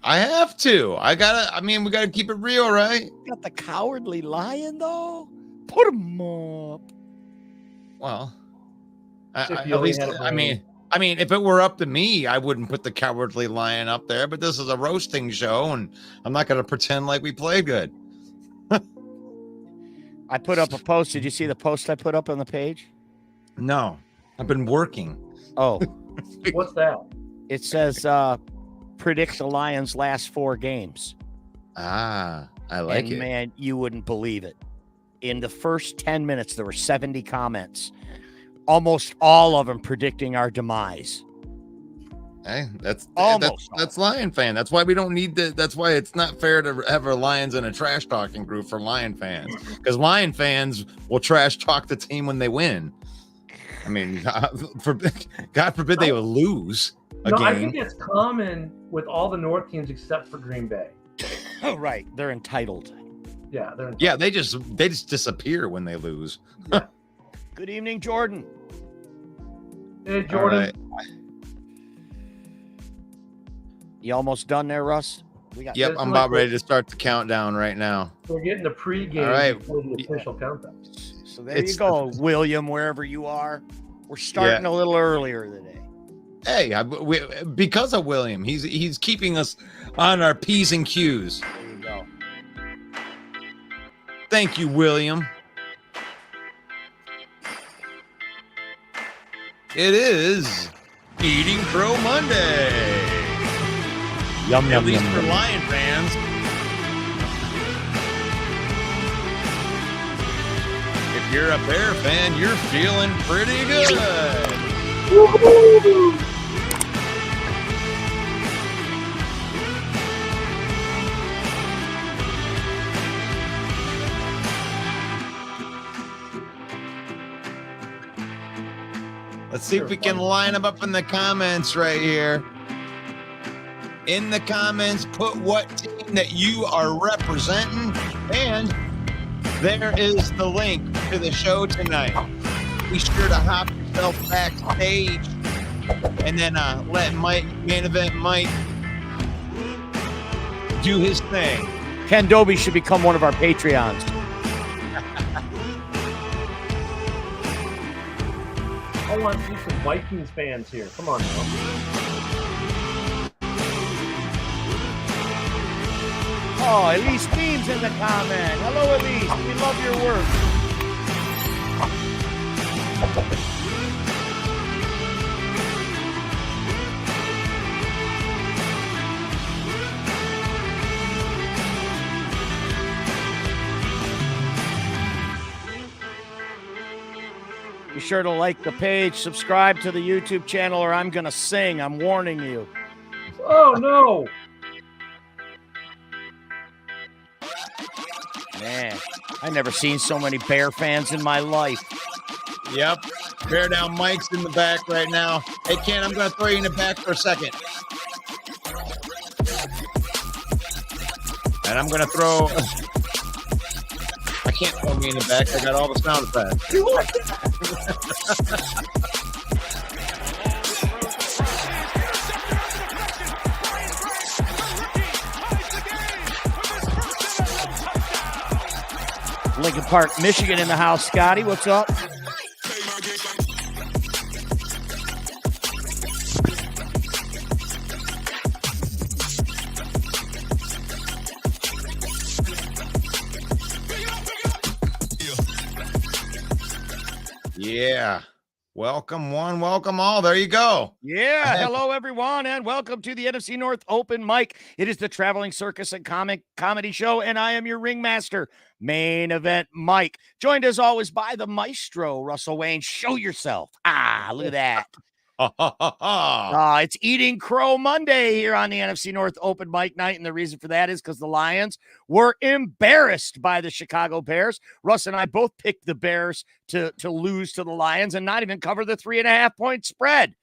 I have to. We gotta keep it real, right? Got the Cowardly Lion, though? Put him up. Well, if it were up to me, I wouldn't put the Cowardly Lion up there, but this is a roasting show, and I'm not going to pretend like we played good. I put up a post. Did you see the post I put up on the page? No, I've been working. Oh. What's that? It says, predict the Lions' last 4 games. Ah, I like it. Man, you wouldn't believe it. In the first 10 minutes, there were 70 comments. Almost all of them predicting our demise. Hey, that's Lion fan. That's why we don't need to. That's why it's not fair to have our Lions in a trash talking group for Lion fans, because Lion fans will trash talk the team when they win. I mean, God forbid they will lose a game. I think it's common with all the North teams except for Green Bay. Oh, right. They're entitled. Yeah, Yeah, they just disappear when they lose. Yeah. Good evening, Jordan. Hey, Jordan. Right. You almost done there, Russ? Yep, I'm about ready to start the countdown right now. We're getting the pregame before the official countdown. So there you go, William, wherever you are. We're starting a little earlier today. Hey, because of William, he's keeping us on our P's and Q's. There you go. Thank you, William. It is Eating Crow Monday. Yum, At least for Lion fans. If you're a Bear fan, you're feeling pretty good. Woo-hoo! Let's see if we can line them up in the comments right here. In the comments, put what team that you are representing, and there is the link to the show tonight. Be sure to hop yourself backstage and then let Main Event Mike do his thing. Ken Dobie should become one of our Patreons. I want to see some Vikings fans here. Come on now. Oh, Elise Beam's in the comment. Hello, Elise. We love your work. Be sure to like the page, subscribe to the YouTube channel, or I'm going to sing. I'm warning you. Oh, no. Man, I've never seen so many Bear fans in my life. Yep. Bear down Mike's in the back right now. Hey, Ken, I'm going to throw you in the back for a second. And I'm going to throw... I can't throw me in the back. I got all the sound effects. Lincoln Park, Michigan in the house. Scotty, what's up? Yeah. Welcome one, welcome all. There you go. Yeah. Hello, everyone, and welcome to the NFC North Open Mic. It is the traveling circus and comedy show, and I am your ringmaster, Main Event Mike. Joined as always by the maestro, Russell Wayne. Show yourself. Look at that. It's Eating Crow Monday here on the NFC North Open Mic night, and the reason for that is because the Lions were embarrassed by the Chicago Bears. Russ and I both picked the Bears to lose to the Lions and not even cover the 3.5-point spread.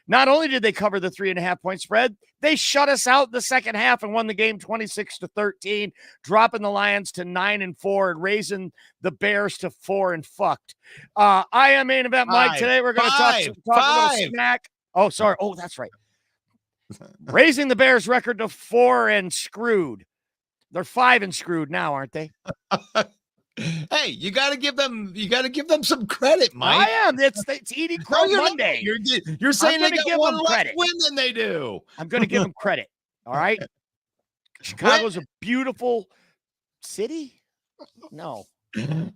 Not only did they cover the 3.5-point spread, they shut us out in the second half and won the game 26-13, dropping the Lions to 9-4 and raising the Bears to 4 and fucked. I am Main Event Mike. Today we're going to talk a little smack. Oh, sorry. Oh, that's right. raising the Bears record to 4 and screwed. They're 5 and screwed now, aren't they? Hey, you got to give them some credit, Mike. I am. It's Eating Crow Monday. You're saying they got one less credit. win than they do. I'm going to give them credit. All right. Chicago's a beautiful city. No.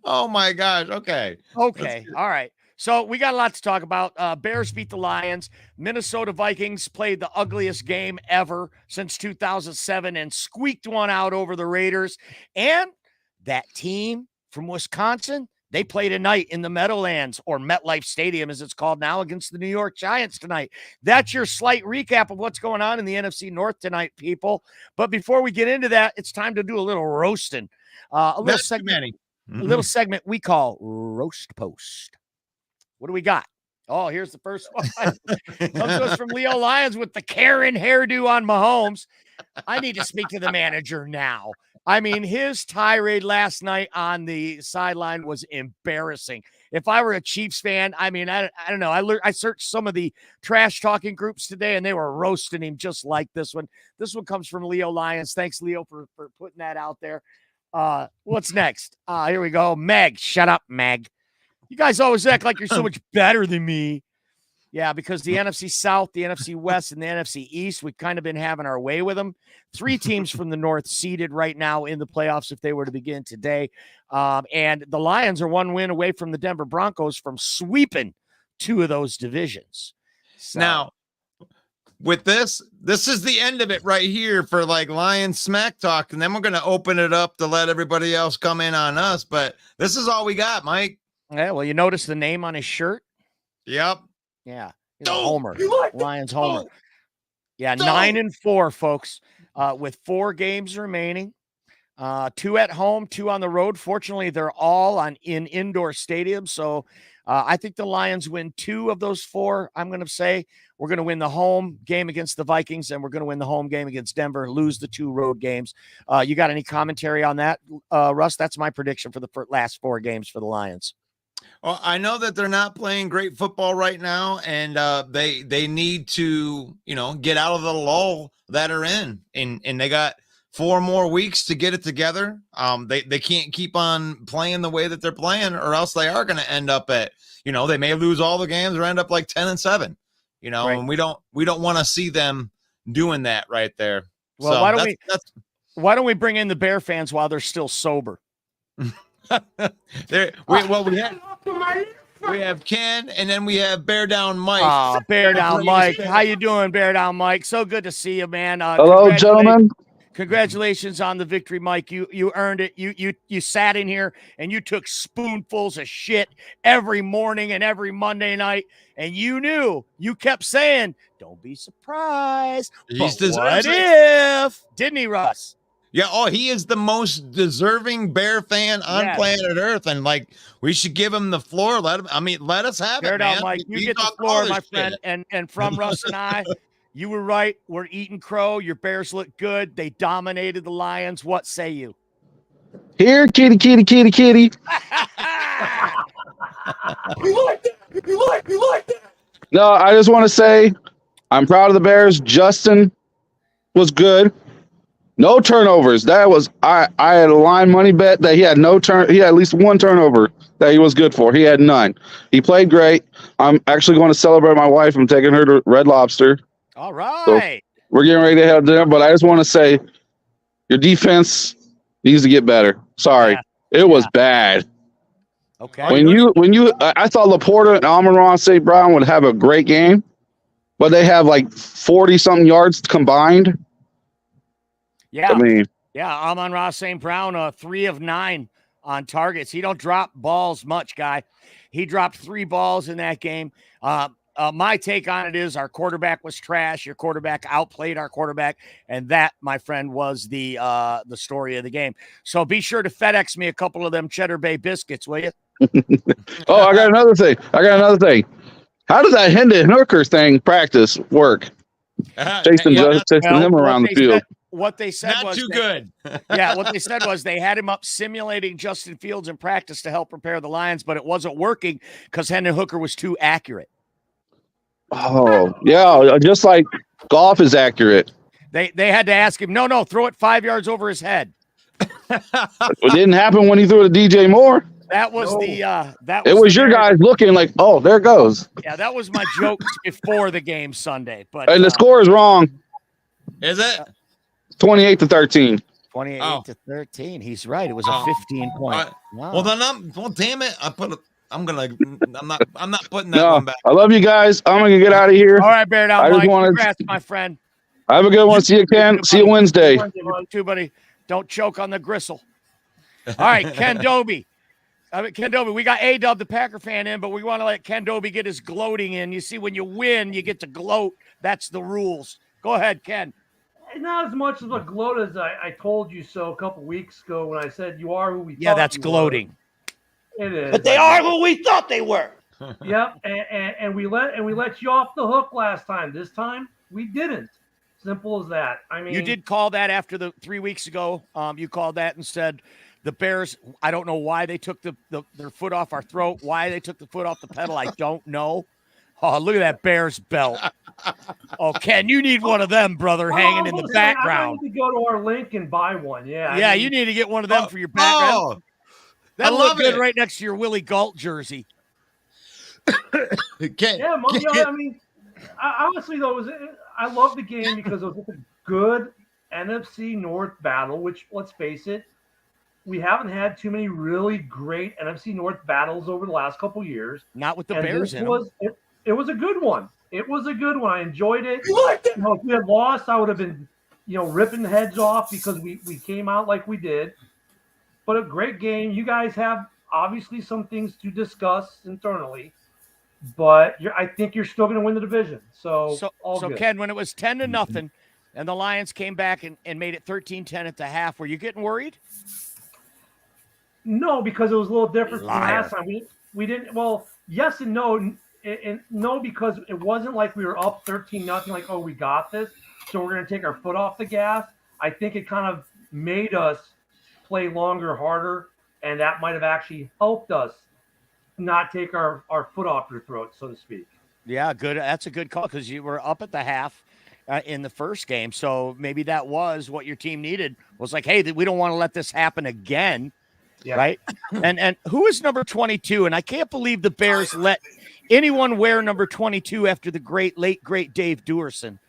Oh my gosh. Okay. Okay. All right. So we got a lot to talk about. Bears beat the Lions. Minnesota Vikings played the ugliest game ever since 2007 and squeaked one out over the Raiders. And that team from Wisconsin, they played a night in the Meadowlands, or MetLife Stadium as it's called now, against the New York Giants tonight. That's your slight recap of what's going on in the NFC North tonight, people. But before we get into that, it's time to do a little roasting. A little segment we call Roast Post. What do we got? Oh, here's the first one. Comes to us from Leo Lyons with the Karen hairdo on Mahomes. I need to speak to the manager now. I mean, his tirade last night on the sideline was embarrassing. If I were a Chiefs fan, I mean, I don't know. I searched some of the trash talking groups today, and they were roasting him just like this one. This one comes from Leo Lyons. Thanks, Leo, for putting that out there. What's next? Here we go. Meg, shut up, Meg. You guys always act like you're so much better than me. Yeah, because the NFC South, the NFC West, and the NFC East, we've kind of been having our way with them. 3 teams from the North seeded right now in the playoffs if they were to begin today. And the Lions are 1 win away from the Denver Broncos from sweeping 2 of those divisions. So, now, with this is the end of it right here for like Lions smack talk. And then we're going to open it up to let everybody else come in on us. But this is all we got, Mike. Yeah, well, you notice the name on his shirt? Yep. Yeah. Homer. Lions Homer. Yeah, 9-4, folks, with 4 games remaining. 2 at home, 2 on the road. Fortunately, they're all in indoor stadiums. So I think the Lions win 2 of those 4. I'm going to say we're going to win the home game against the Vikings, and we're going to win the home game against Denver, lose the 2 road games. You got any commentary on that, Russ? That's my prediction for the last 4 games for the Lions. Well, I know that they're not playing great football right now, and they need to, get out of the lull that are in, and they got 4 more weeks to get it together. They can't keep on playing the way that they're playing, or else they are going to end up at, they may lose all the games or end up like 10-7, right. And we don't want to see them doing that right there. Well, so why don't we bring in the Bear fans while they're still sober? We have Ken, and then we have Bear Down Mike. Oh, Bear Down Mike. How you doing, Bear Down Mike? So good to see you, man. Hello, gentlemen. Congratulations on the victory, Mike. You earned it. You sat in here and you took spoonfuls of shit every morning and every Monday night, and you kept saying, "Don't be surprised." But what if? Didn't he, Russ? Yeah, he is the most deserving Bear fan on planet Earth, and like we should give him the floor. Let us have it, man. Mike, you get the floor, my friend. Shit. And from Russ and I, you were right. We're eating crow. Your Bears look good. They dominated the Lions. What say you? Here, kitty, kitty, kitty, kitty. You like that? No, I just want to say I'm proud of the Bears. Justin was good. No turnovers. That was I had a line money bet that he had he had at least 1 turnover that he was good for. He had none. He played great. I'm actually going to celebrate my wife. I'm taking her to Red Lobster. All right. So we're getting ready to have dinner, but I just want to say your defense needs to get better. Sorry. Yeah. It was bad. Okay. I thought Laporta and Amon-Ra St. Brown would have a great game, but they have like 40-something yards combined. Yeah, Amon-Ra St. Brown, 3 of 9 on targets. He don't drop balls much, guy. He dropped 3 balls in that game. My take on it is our quarterback was trash. Your quarterback outplayed our quarterback, and that, my friend, was the story of the game. So be sure to FedEx me a couple of them Cheddar Bay biscuits, will you? I got another thing. How does that Hendon Hooker thing practice work? Chasing him around the field. What they said not was too good. What they said was they had him up simulating Justin Fields in practice to help prepare the Lions, but it wasn't working because Hendon Hooker was too accurate. Oh, yeah, just like Golf is accurate. They had to ask him, no, throw it 5 yards over his head. It didn't happen when he threw it to DJ Moore. That was It was your guys looking like, oh, there it goes. Yeah, that was my joke before the game Sunday. But And the score is wrong. Is it 28-13? 28-13. He's right. It was a 15 point. Wow. Well, then damn it. I'm not putting that one back. I love you guys. I'm gonna get out of here. All right, Bear Down, Mike. Congrats, my friend. Have a good one. See you, Ken. See you Wednesday. You too, buddy. Don't choke on the gristle. All right, Ken Doby. Ken Doby, we got A-Dub, the Packer fan, in, but we want to let Ken Doby get his gloating in. You see, when you win, you get to gloat. That's the rules. Go ahead, Ken. Not as much of a gloat as I told you so a couple weeks ago when I said you are who we Yeah, thought that's you gloating. Were. It is. But they are who we thought they were. Yep, and we let you off the hook last time. This time we didn't. Simple as that. I mean, you did call that after the 3 weeks ago. You called that and said the Bears. I don't know why they took their foot off our throat. Why they took the foot off the pedal, I don't know. Oh, look at that Bears belt. Oh, Ken, you need one of them, brother, hanging in the background. I need to go to our link and buy one. Yeah. Yeah, you need to get one of them for your background. Oh, That'll look good right next to your Willie Galt jersey. Yeah, I mean, honestly though, I love the game because it was a good NFC North battle. Which, let's face it, we haven't had too many really great NFC North battles over the last couple years. Not with the Bears in them. It was a good one. It was a good one. I enjoyed it. If we had lost, I would have been, ripping heads off because we came out like we did. But a great game. You guys have obviously some things to discuss internally, but I think you're still going to win the division. So good. Ken, when it was 10-0 and the Lions came back and made it 13-10 at the half, were you getting worried? No, because it was a little different from last time. We didn't. Well, yes and no. And no, because it wasn't like we were up 13-0, like, oh, we got this, so we're going to take our foot off the gas. I think it kind of made us play longer, harder, and that might have actually helped us not take our foot off your throat, so to speak. Yeah, good. That's a good call because you were up at the half in the first game, so maybe that was what your team needed. Was like, hey, we don't want to let this happen again, right? And who is number 22? And I can't believe the Bears let anyone wear number 22 after the late great Dave Duerson.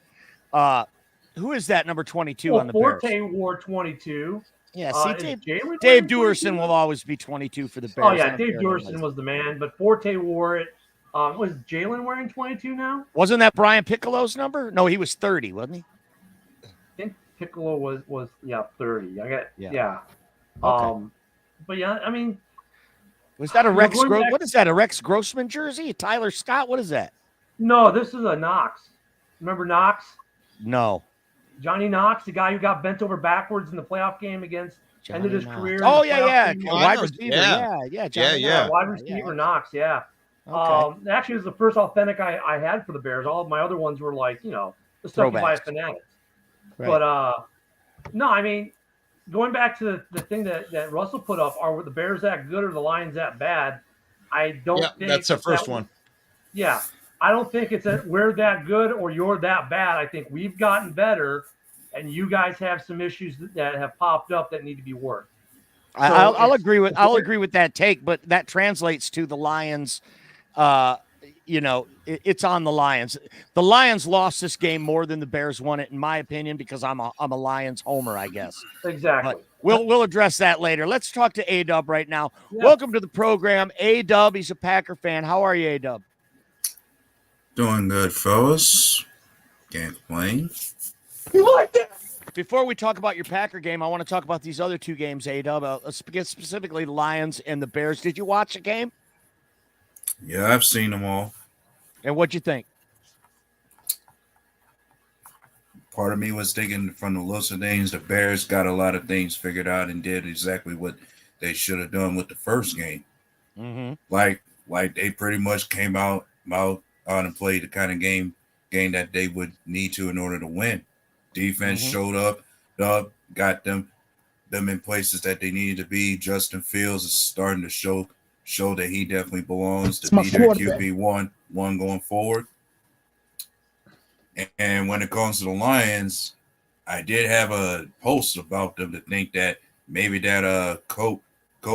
Who is that number 22 on the Bears? Forte wore 22. Yeah, see, Dave Duerson will always be 22 for the Bears. Oh, yeah, Dave Duerson was the man, but Forte wore it. Was Jalen wearing 22 now? Wasn't that Brian Piccolo's number? No, he was 30, wasn't he? I think Piccolo was 30. Yeah. Okay. But yeah, I mean, was that a Rex? What is that? A Rex Grossman jersey? Tyler Scott? What is that? No, this is a Knox. Remember Knox? No. Johnny Knox, the guy who got bent over backwards in the playoff game against ended his career. Oh yeah. Wide receiver. Yeah. Wide receiver Knox. Yeah. Okay. Actually, it was the first authentic I had for the Bears. All of my other ones were like, the stuff you buy at Fanatics. Right. But no, I mean, going back to the thing that Russell put up, are the Bears that good or the Lions that bad? I don't think that's the first one. Yeah. I don't think it's we're that good or you're that bad. I think we've gotten better, and you guys have some issues that have popped up that need to be worked. So I'll agree with that take, but that translates to the Lions. It's on the Lions. The Lions lost this game more than the Bears won it, in my opinion, because I'm a Lions homer, I guess. Exactly. But we'll address that later. Let's talk to A-Dub right now. Yeah. Welcome to the program, A-Dub. He's a Packer fan. How are you, A-Dub? Doing good, fellas. Can't complain. You like that? Before we talk about your Packer game, I want to talk about these other two games, A-Dub, specifically the Lions and the Bears. Did you watch the game? Yeah, I've seen them all. And what'd you think? Part of me was thinking from the looks of things, the Bears got a lot of things figured out and did exactly what they should have done with the first game. Mm-hmm. Like they pretty much came out and played the kind of game that they would need to in order to win. Defense showed up, got them in places that they needed to be. Justin Fields is starting to show that he definitely belongs to be their QB1 going forward. And when it comes to the Lions, I did have a post about them to think that maybe that code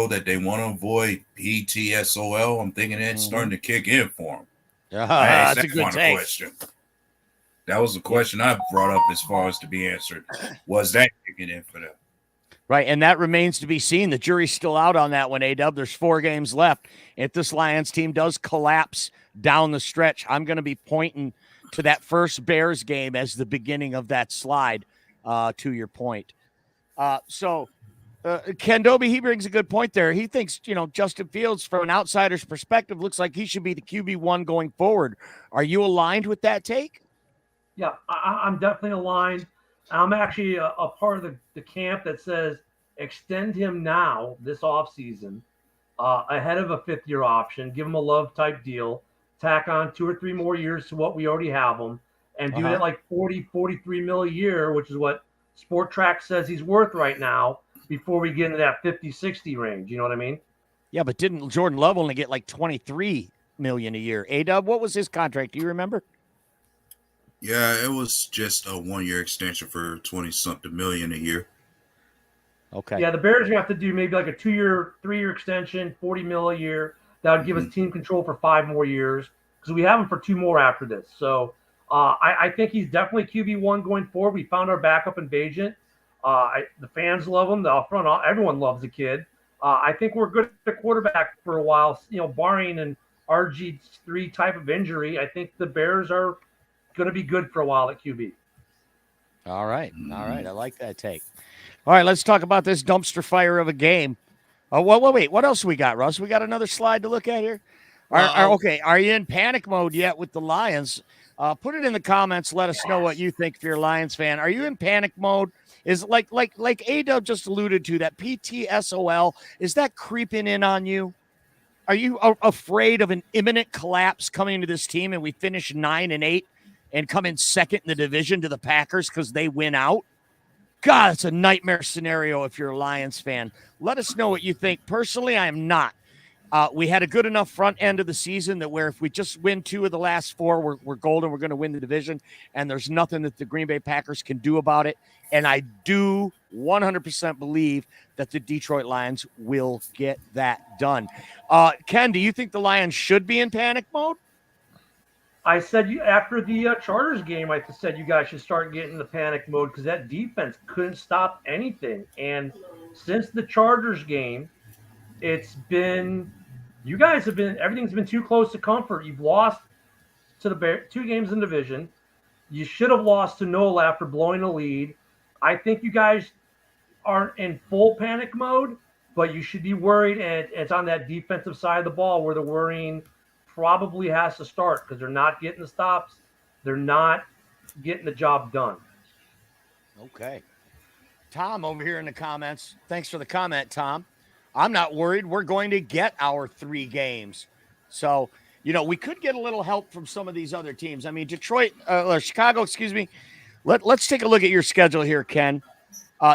that they want to avoid, PTSOL, I'm thinking it's starting to kick in for them. That's a good take. Question. That was the question I brought up as far as to be answered. Was that kicking in for them? Right, and that remains to be seen. The jury's still out on that one, A-Dub. There's 4 games left. If this Lions team does collapse down the stretch, I'm going to be pointing to that first Bears game as the beginning of that slide, to your point. Ken Doby, he brings a good point there. He thinks, Justin Fields, from an outsider's perspective, looks like he should be the QB1 going forward. Are you aligned with that take? Yeah, I'm definitely aligned. I'm actually a part of the camp that says extend him now this offseason ahead of a 5th-year option, give him a love type deal, tack on 2 or 3 more years to what we already have him, and do it at like 40, 43 mil a year, which is what Sport Track says he's worth right now, before we get into that 50, 60 range. You know what I mean? Yeah, but didn't Jordan Love only get like $23 million a year? A-Dub, what was his contract? Do you remember? Yeah, it was just a 1-year extension for 20-something million a year. Okay. Yeah, the Bears have to do maybe like a 2-year, 3-year extension, 40 mil a year. That would give us team control for 5 more years, because we have him for 2 more after this. So I think he's definitely QB1 going forward. We found our backup in Bajent. The fans love him. The front, everyone loves the kid. I think we're good at quarterback for a while. Barring an RG3 type of injury, I think the Bears are going to be good for a while at QB. All right. I like that take. All right, let's talk about this dumpster fire of a game. Wait, what else we got, Russ? We got another slide to look at here? Are you in panic mode yet with the Lions? Put it in the comments. Let us know what you think if you're a Lions fan. Are you in panic mode? Is like A-Dub just alluded to, that PTSOL, is that creeping in on you? Are you afraid of an imminent collapse coming into this team and we finish 9-8 and come in second in the division to the Packers because they win out? God, it's a nightmare scenario if you're a Lions fan. Let us know what you think. Personally, I am not. We had a good enough front end of the season that where if we just win 2 of the last 4, we're golden. We're going to win the division, and there's nothing that the Green Bay Packers can do about it. And I do 100% believe that the Detroit Lions will get that done. Ken, do you think the Lions should be in panic mode? I said after the Chargers game, I said you guys should start getting the panic mode, because that defense couldn't stop anything. And since the Chargers game, you guys have been, everything's been too close to comfort. You've lost to the Bears 2 games in division. You should have lost to Nola after blowing a lead. I think you guys aren't in full panic mode, but you should be worried, and it's on that defensive side of the ball where the worrying probably has to start, because they're not getting the stops. They're not getting the job done. Okay. Tom over here in the comments. Thanks for the comment, Tom. I'm not worried. We're going to get our 3 games. So, we could get a little help from some of these other teams. I mean, Chicago, excuse me. Let's take a look at your schedule here, Ken.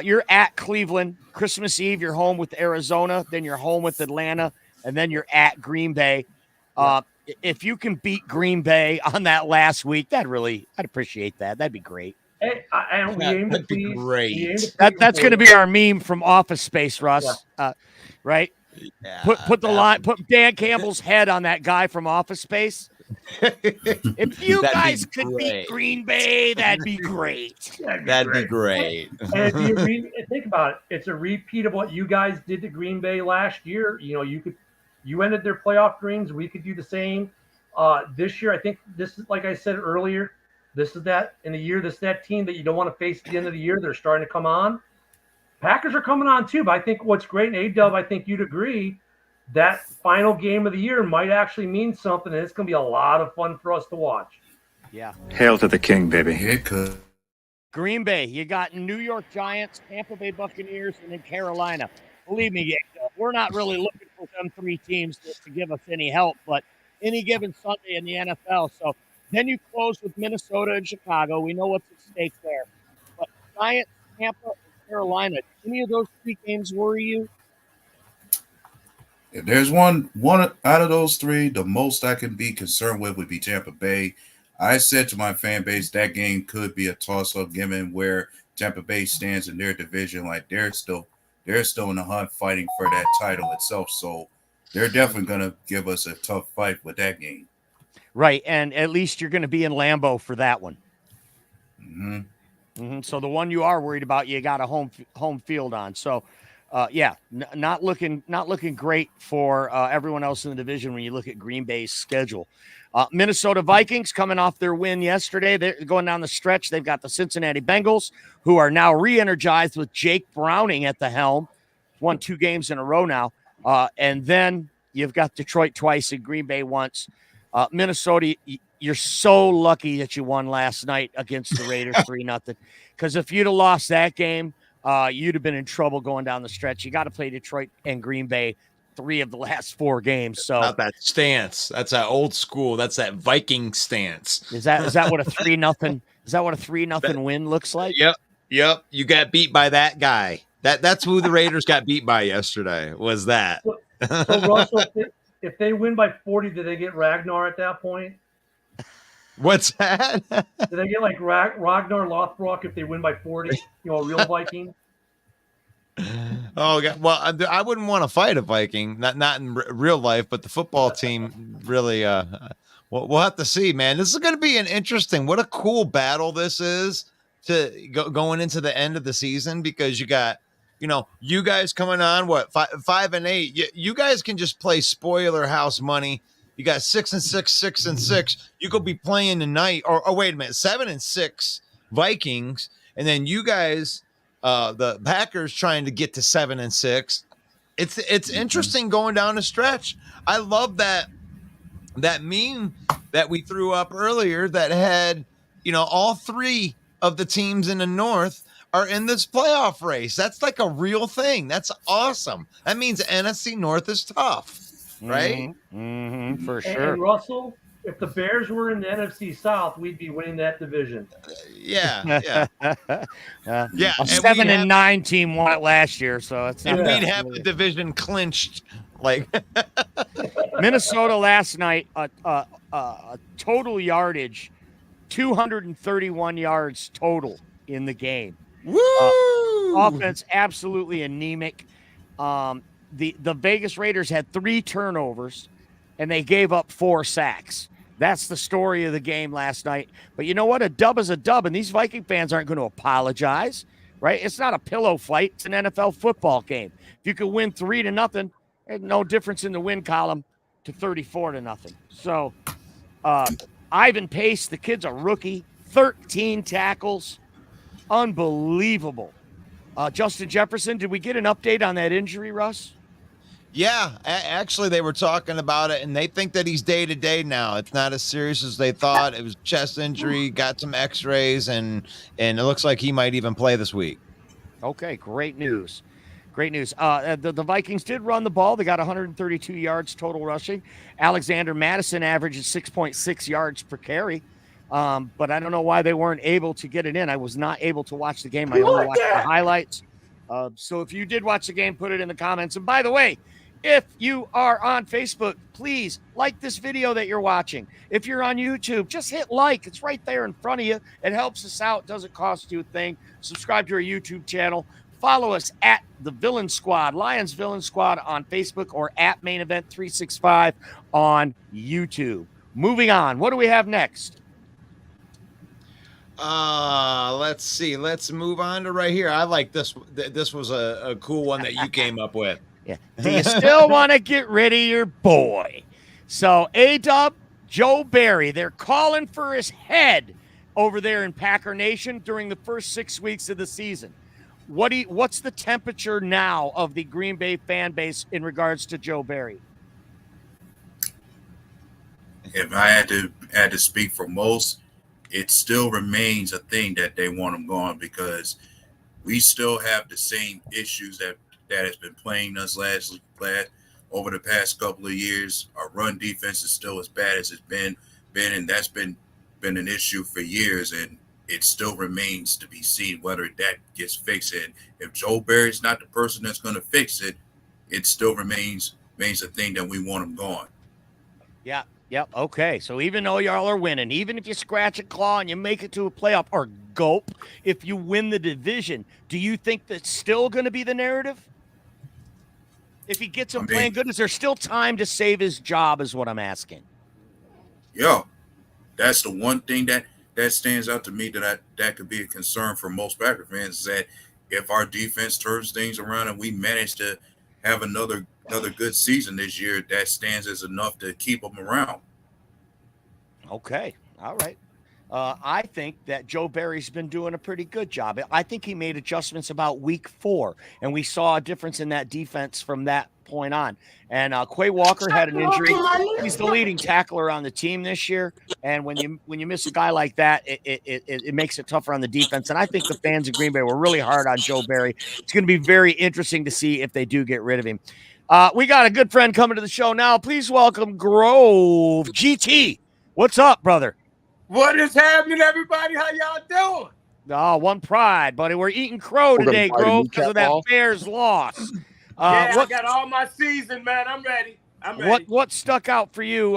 You're at Cleveland. Christmas Eve, you're home with Arizona. Then you're home with Atlanta. And then you're at Green Bay. If you can beat Green Bay on that last week, I'd appreciate that. That'd be great. Hey, that'd be great. That's going to be our meme from Office Space, Russ. Yeah. Right? Yeah, put Dan Campbell's head on that guy from Office Space. If you guys could beat Green Bay, that'd be great. That'd be great. And if think about it, it's a repeat of what you guys did to Green Bay last year. You ended their playoff dreams. We could do the same this year. I think this is, like I said earlier, this is that team that you don't want to face at the end of the year. They're starting to come on. Packers are coming on too, but I think what's great, and A-Dub, I think you'd agree, that final game of the year might actually mean something, and it's going to be a lot of fun for us to watch. Yeah. Hail to the king, baby. It could. Green Bay, you got New York Giants, Tampa Bay Buccaneers, and then Carolina. Believe me, we're not really looking for them 3 teams to give us any help, but any given Sunday in the NFL. So then you close with Minnesota and Chicago. We know what's at stake there. But Giants, Tampa, and Carolina, any of those 3 games worry you? If there's one out of those 3, the most I can be concerned with would be Tampa Bay. I said to my fan base that game could be a toss-up given where Tampa Bay stands in their division. Like they're still in the hunt fighting for that title itself. So they're definitely gonna give us a tough fight with that game. Right, and at least you're going to be in Lambeau for that one. Mm-hmm. So the one you are worried about, you got a home field on. So, not looking great for everyone else in the division when you look at Green Bay's schedule. Minnesota Vikings coming off their win yesterday. They're going down the stretch. They've got the Cincinnati Bengals, who are now re-energized with Jake Browning at the helm. Won 2 games in a row now. And then you've got Detroit twice and Green Bay once. Minnesota, you're so lucky that you won last night against the Raiders 3-0. Because if you'd have lost that game, you'd have been in trouble going down the stretch. You got to play Detroit and Green Bay 3 of the last 4 games. So not that stance. That's that old school. That's that Viking stance. Is that what a 3-0? Is that what a 3-0 win looks like? Yep. You got beat by that guy. That's who the Raiders got beat by yesterday. Was that? So Russell, if they win by 40, do they get Ragnar at that point? What's that? Do they get like Ragnar Lothbrok if they win by 40? A real Viking. Oh, God. Well, I wouldn't want to fight a Viking, not in real life, but the football team really. We'll have to see, man. This is going to be an interesting. What a cool battle this is to going into the end of the season, because you got, you guys coming on 5-8. You guys can just play spoiler house money. You got 6-6, 6-6. You could be playing tonight, or wait a minute, 7-6 Vikings, and then you guys. The Packers trying to get to 7-6. It's interesting going down the stretch. I love that meme that we threw up earlier that had, all 3 of the teams in the North are in this playoff race. That's like a real thing. That's awesome. That means NFC North is tough, right? Mm-hmm, for sure. And Russell, if the Bears were in the NFC South, we'd be winning that division. Yeah. A And 7-9 team won it last year, so it's not. And we'd have the division clinched. Like Minnesota last night, total yardage, 231 yards total in the game. Woo! Offense absolutely anemic. The Vegas Raiders had 3 turnovers, and they gave up 4 sacks. That's the story of the game last night. But you know what? A dub is a dub, and these Viking fans aren't going to apologize, right? It's not a pillow fight. It's an NFL football game. If you can win 3-0, there's no difference in the win column to 34-0. So Ivan Pace, the kid's a rookie, 13 tackles. Unbelievable. Justin Jefferson, did we get an update on that injury, Russ? Yeah, actually, they were talking about it, and they think that he's day-to-day now. It's not as serious as they thought. It was a chest injury, got some x-rays, and it looks like he might even play this week. Okay, great news. Great news. The Vikings did run the ball. They got 132 yards total rushing. Alexander Madison averages 6.6 yards per carry. But I don't know why they weren't able to get it in. I was not able to watch the game. I only watched the highlights. So if you did watch the game, put it in the comments. And by the way, if you are on Facebook, please like this video that you're watching. If you're on YouTube, just hit like. It's right there in front of you. It helps us out. Doesn't cost you a thing. Subscribe to our YouTube channel. Follow us at The Villain Squad, Lions Villain Squad on Facebook, or at Main Event 365 on YouTube. Moving on. What do we have next? Let's see. Let's move on to right here. I like this. This was a cool one that you came up with. Yeah. Do you still want to get rid of your boy? So A-Dub, Joe Barry, they're calling for his head over there in Packer Nation during the first 6 weeks of the season. What's the temperature now of the Green Bay fan base in regards to Joe Barry? If I had to speak for most, it still remains a thing that they want him gone, because we still have the same issues that has been playing us over the past couple of years. Our run defense is still as bad as it's been, and that's been an issue for years, and it still remains to be seen whether that gets fixed. And if Joe Barry's not the person that's going to fix it, it still remains a thing that we want him gone. Yeah, Yep. Okay. So even though y'all are winning, even if you scratch a claw and you make it to a playoff or gulp, if you win the division, do you think that's still going to be the narrative? If he gets him playing good, is there still time to save his job is what I'm asking. Yeah, that's the one thing that stands out to me that could be a concern for most Packer fans is that if our defense turns things around and we manage to have another good season this year, that stands as enough to keep them around. Okay. All right. I think that Joe Barry's been doing a pretty good job. I think he made adjustments about week 4, and we saw a difference in that defense from that point on. And Quay Walker had an injury. He's the leading tackler on the team this year. And when you miss a guy like that, it makes it tougher on the defense. And I think the fans of Green Bay were really hard on Joe Barry. It's going to be very interesting to see if they do get rid of him. We got a good friend coming to the show now. Please welcome Grove GT. What's up, brother? What is happening, everybody? How y'all doing? Oh, one pride, buddy. We're eating crow today, Grove, because of that Bears loss. I got all my season, man. I'm ready. What stuck out for you?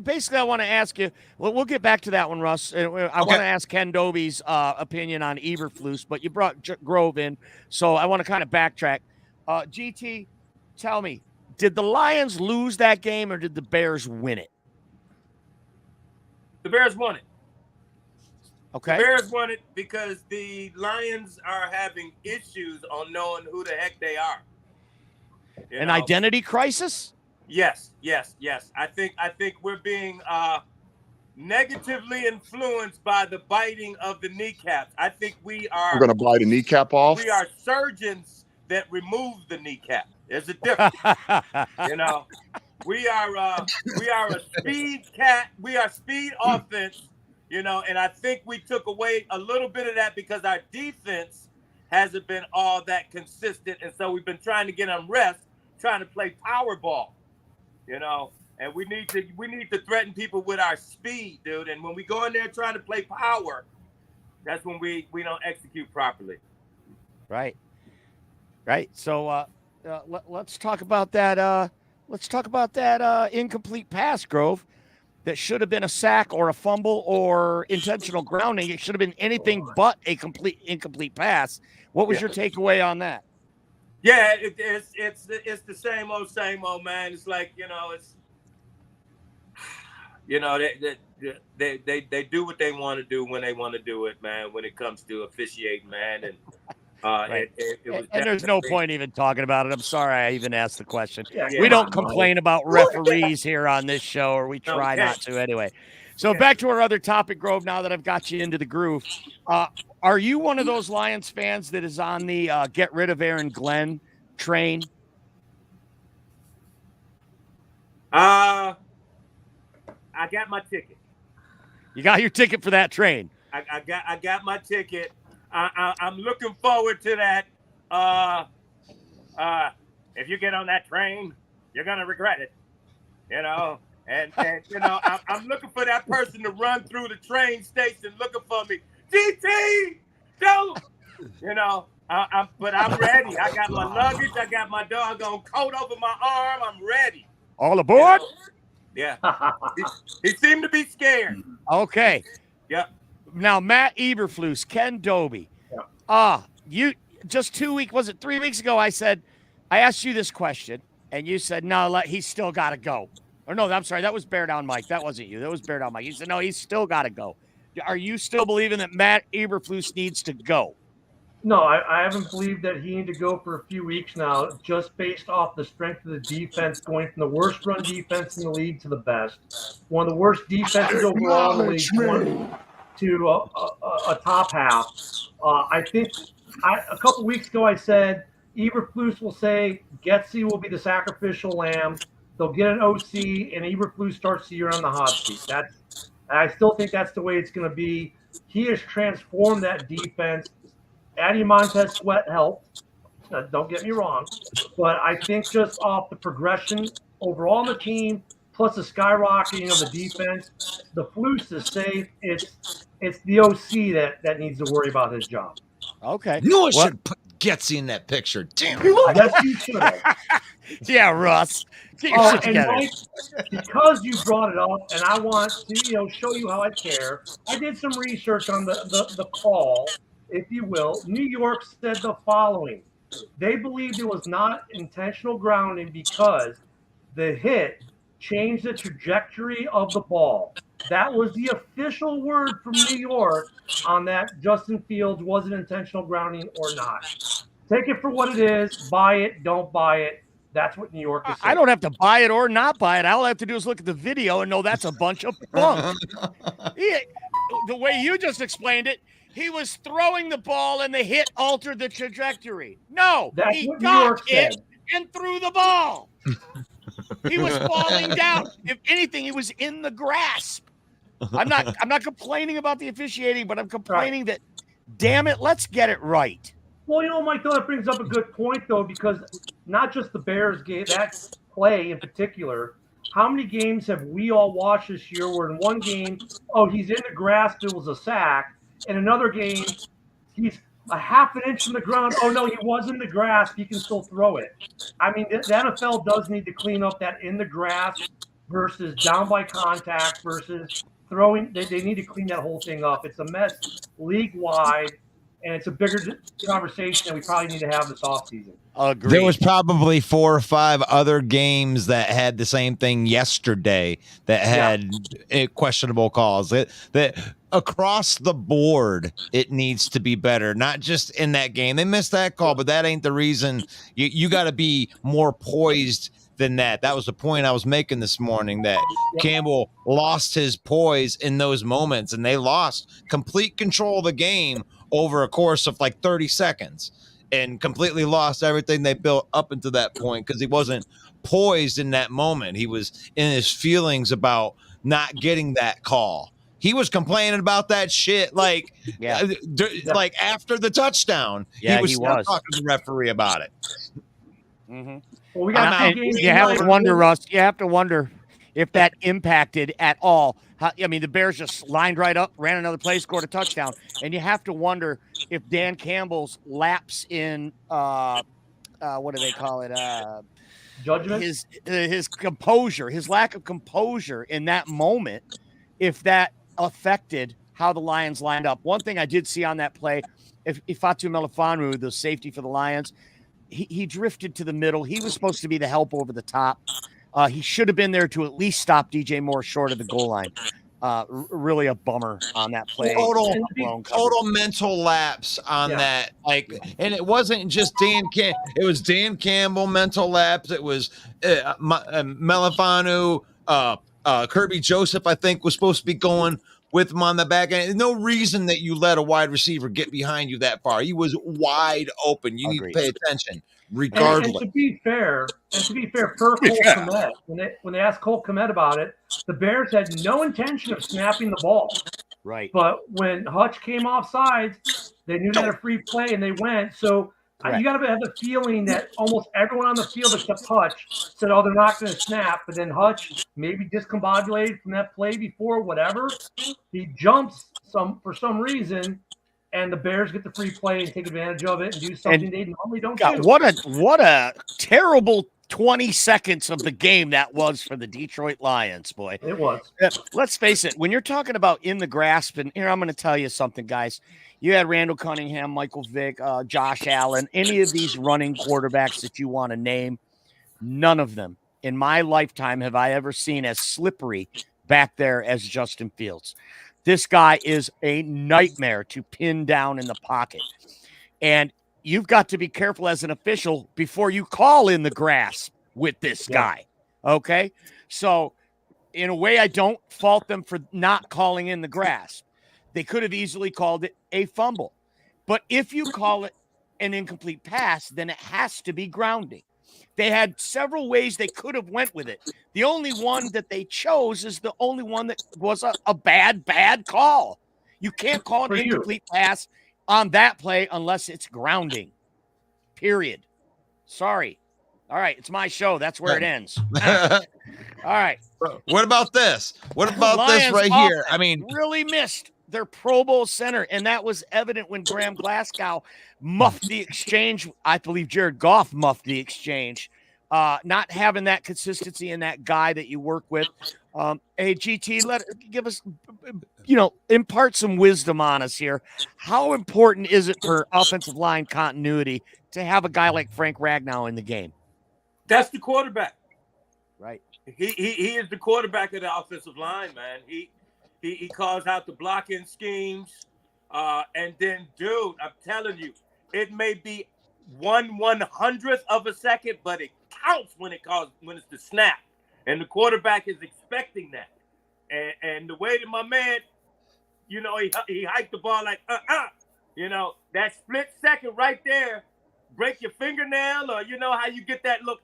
Basically, I want to ask you. We'll get back to that one, Russ. I want to ask Ken Dobie's opinion on Eberflus, but you brought Grove in, so I want to kind of backtrack. GT, tell me, did the Lions lose that game or did the Bears win it? The Bears won it. Okay. The Bears won it because the Lions are having issues on knowing who the heck they are. An identity crisis? Yes. I think we're being negatively influenced by the biting of the kneecaps. I think we're going to bite a kneecap off. We are surgeons that remove the kneecap. There's a difference. We are a speed cat. We are speed offense, and I think we took away a little bit of that because our defense hasn't been all that consistent. And so we've been trying to get on rest, trying to play power ball, and we need to threaten people with our speed, dude. And when we go in there trying to play power, that's when we don't execute properly. Right. So let's talk about that. Let's talk about that incomplete pass, Grove, that should have been a sack or a fumble or intentional grounding. It should have been anything but a incomplete pass. What was your takeaway on that? Yeah, it's the same old, man. It's like, they do what they want to do when they want to do it, man, when it comes to officiating, man. And right. it was and there's no point even talking about it. I'm sorry I even asked the question. Yeah, we don't complain about referees here on this show, or we try not to anyway. So back to our other topic, Grove, now that I've got you into the groove. Are you one of those Lions fans that is on the get rid of Aaron Glenn train? I got my ticket. You got your ticket for that train? I got my ticket. I'm looking forward to that. If you get on that train, you're gonna regret it. And I'm looking for that person to run through the train station looking for me. GT, don't. But I'm ready. I got my luggage. I got my doggone coat over my arm. I'm ready. All aboard? Yeah. He seemed to be scared. Okay. Yep. Now, Matt Eberflus, Ken Dobie. You just 3 weeks ago, I asked you this question, and you said, no, he's still got to go. Or no, I'm sorry, that was Bear Down Mike. That wasn't you. That was Bear Down Mike. You said, no, he's still got to go. Are you still believing that Matt Eberflus needs to go? No, I haven't believed that he needed to go for a few weeks now, just based off the strength of the defense, going from the worst run defense in the league to the best. One of the worst defenses overall in the league, to a top half. I think a couple weeks ago I said Eberflus will say Getsy will be the sacrificial lamb. They'll get an OC, and Eberflus starts the year on the hot seat. I still think that's the way it's going to be. He has transformed that defense. Adding Montez Sweat helped. Don't get me wrong. But I think just off the progression overall on the team, plus the skyrocketing of the defense, the Flus is safe. It's the OC that needs to worry about his job. Okay. You know I should put Getsy in that picture. Damn. Yes, you should have. Yeah, Russ. Get your Oh, shit and together. Mike, because you brought it up, and I want to, show you how I care. I did some research on the call, if you will. New York said the following: they believed it was not intentional grounding because the hit changed the trajectory of the ball. That was the official word from New York on that. Justin Fields wasn't intentional grounding or not. Take it for what it is. Buy it. Don't buy it. That's what New York is saying. I don't have to buy it or not buy it. All I have to do is look at the video and know that's a bunch of bunk. The way you just explained it, he was throwing the ball and the hit altered the trajectory. No, That's he what New got York it said. and threw the ball. He was falling down. If anything, he was in the grasp. I'm not complaining about the officiating, but I'm complaining that, damn it, let's get it right. Well, Mike, though, that brings up a good point, though, because not just the Bears game, that play in particular. How many games have we all watched this year where in one game, he's in the grasp, it was a sack. In another game, he's a half an inch from the ground. Oh, no, he was in the grasp. He can still throw it. I mean, the NFL does need to clean up that in the grasp versus down by contact versus throwing. They need to clean that whole thing up. It's a mess league-wide. And it's a bigger conversation that we probably need to have this offseason. Agreed. There was probably 4 or 5 other games that had the same thing yesterday that had questionable calls. That across the board, it needs to be better. Not just in that game. They missed that call, but that ain't the reason. You got to be more poised than that. That was the point I was making this morning, that Campbell lost his poise in those moments, and they lost complete control of the game over a course of like 30 seconds and completely lost everything they built up until that point because he wasn't poised in that moment. He was in his feelings about not getting that call. He was complaining about that shit like after the touchdown. Yeah, he was talking to the referee about it. Mm-hmm. Well, we got you have to wonder, Russ. You have to wonder if that impacted at all. The Bears just lined right up, ran another play, scored a touchdown, and you have to wonder if Dan Campbell's lapse in what do they call it? Judgment. His composure, his lack of composure in that moment, if that affected how the Lions lined up. One thing I did see on that play, if Ifeatu Melifonwu, the safety for the Lions, he drifted to the middle. He was supposed to be the help over the top. He should have been there to at least stop DJ Moore short of the goal line. Really a bummer on that play. Total mental lapse on that. And it wasn't just Dan Campbell. It was Dan Campbell mental lapse. It was Melifonwu, Kirby Joseph, I think, was supposed to be going with him on the back end. There's no reason that you let a wide receiver get behind you that far. He was wide open. You need to pay attention, regardless. And to be fair, per Cole Kmet, when they asked Cole Kmet about it, the Bears had no intention of snapping the ball. Right. But when Hutch came off sides, they knew they had a free play and they went. So you got to have the feeling that almost everyone on the field except Hutch said, they're not going to snap. But then Hutch maybe discombobulated from that play before, whatever. He jumps for some reason, and the Bears get the free play and take advantage of it and do something they normally don't do. What a terrible 20 seconds of the game that was for the Detroit Lions, boy. It was. Let's face it. When you're talking about in the grasp, and here I'm going to tell you something, guys. You had Randall Cunningham, Michael Vick, Josh Allen, any of these running quarterbacks that you want to name, none of them in my lifetime have I ever seen as slippery back there as Justin Fields. This guy is a nightmare to pin down in the pocket. And you've got to be careful as an official before you call in the grasp with this guy. Okay? So, in a way, I don't fault them for not calling in the grasp. They could have easily called it a fumble. But if you call it an incomplete pass, then it has to be grounding. They had several ways they could have went with it. The only one that they chose is the only one that was a bad call. You can't call an incomplete pass on that play unless it's grounding. Period. Sorry. All right, it's my show. That's where it ends. All right. What about this? What about Lions this right here? I mean, really missed their Pro Bowl center, and that was evident when Graham Glasgow muffed the exchange. I believe Jared Goff muffed the exchange not having that consistency and that guy that you work with. Hey, GT, give us, impart some wisdom on us here. How important is it for offensive line continuity to have a guy like Frank Ragnow in the game? That's the quarterback. Right. He is the quarterback of the offensive line, man. He calls out the blocking schemes. And then, dude, I'm telling you, it may be 1/100th of a second, but it counts when it's the snap. And the quarterback is expecting that. And the way that my man, he hiked the ball like, that split second right there, break your fingernail, or how you get that look,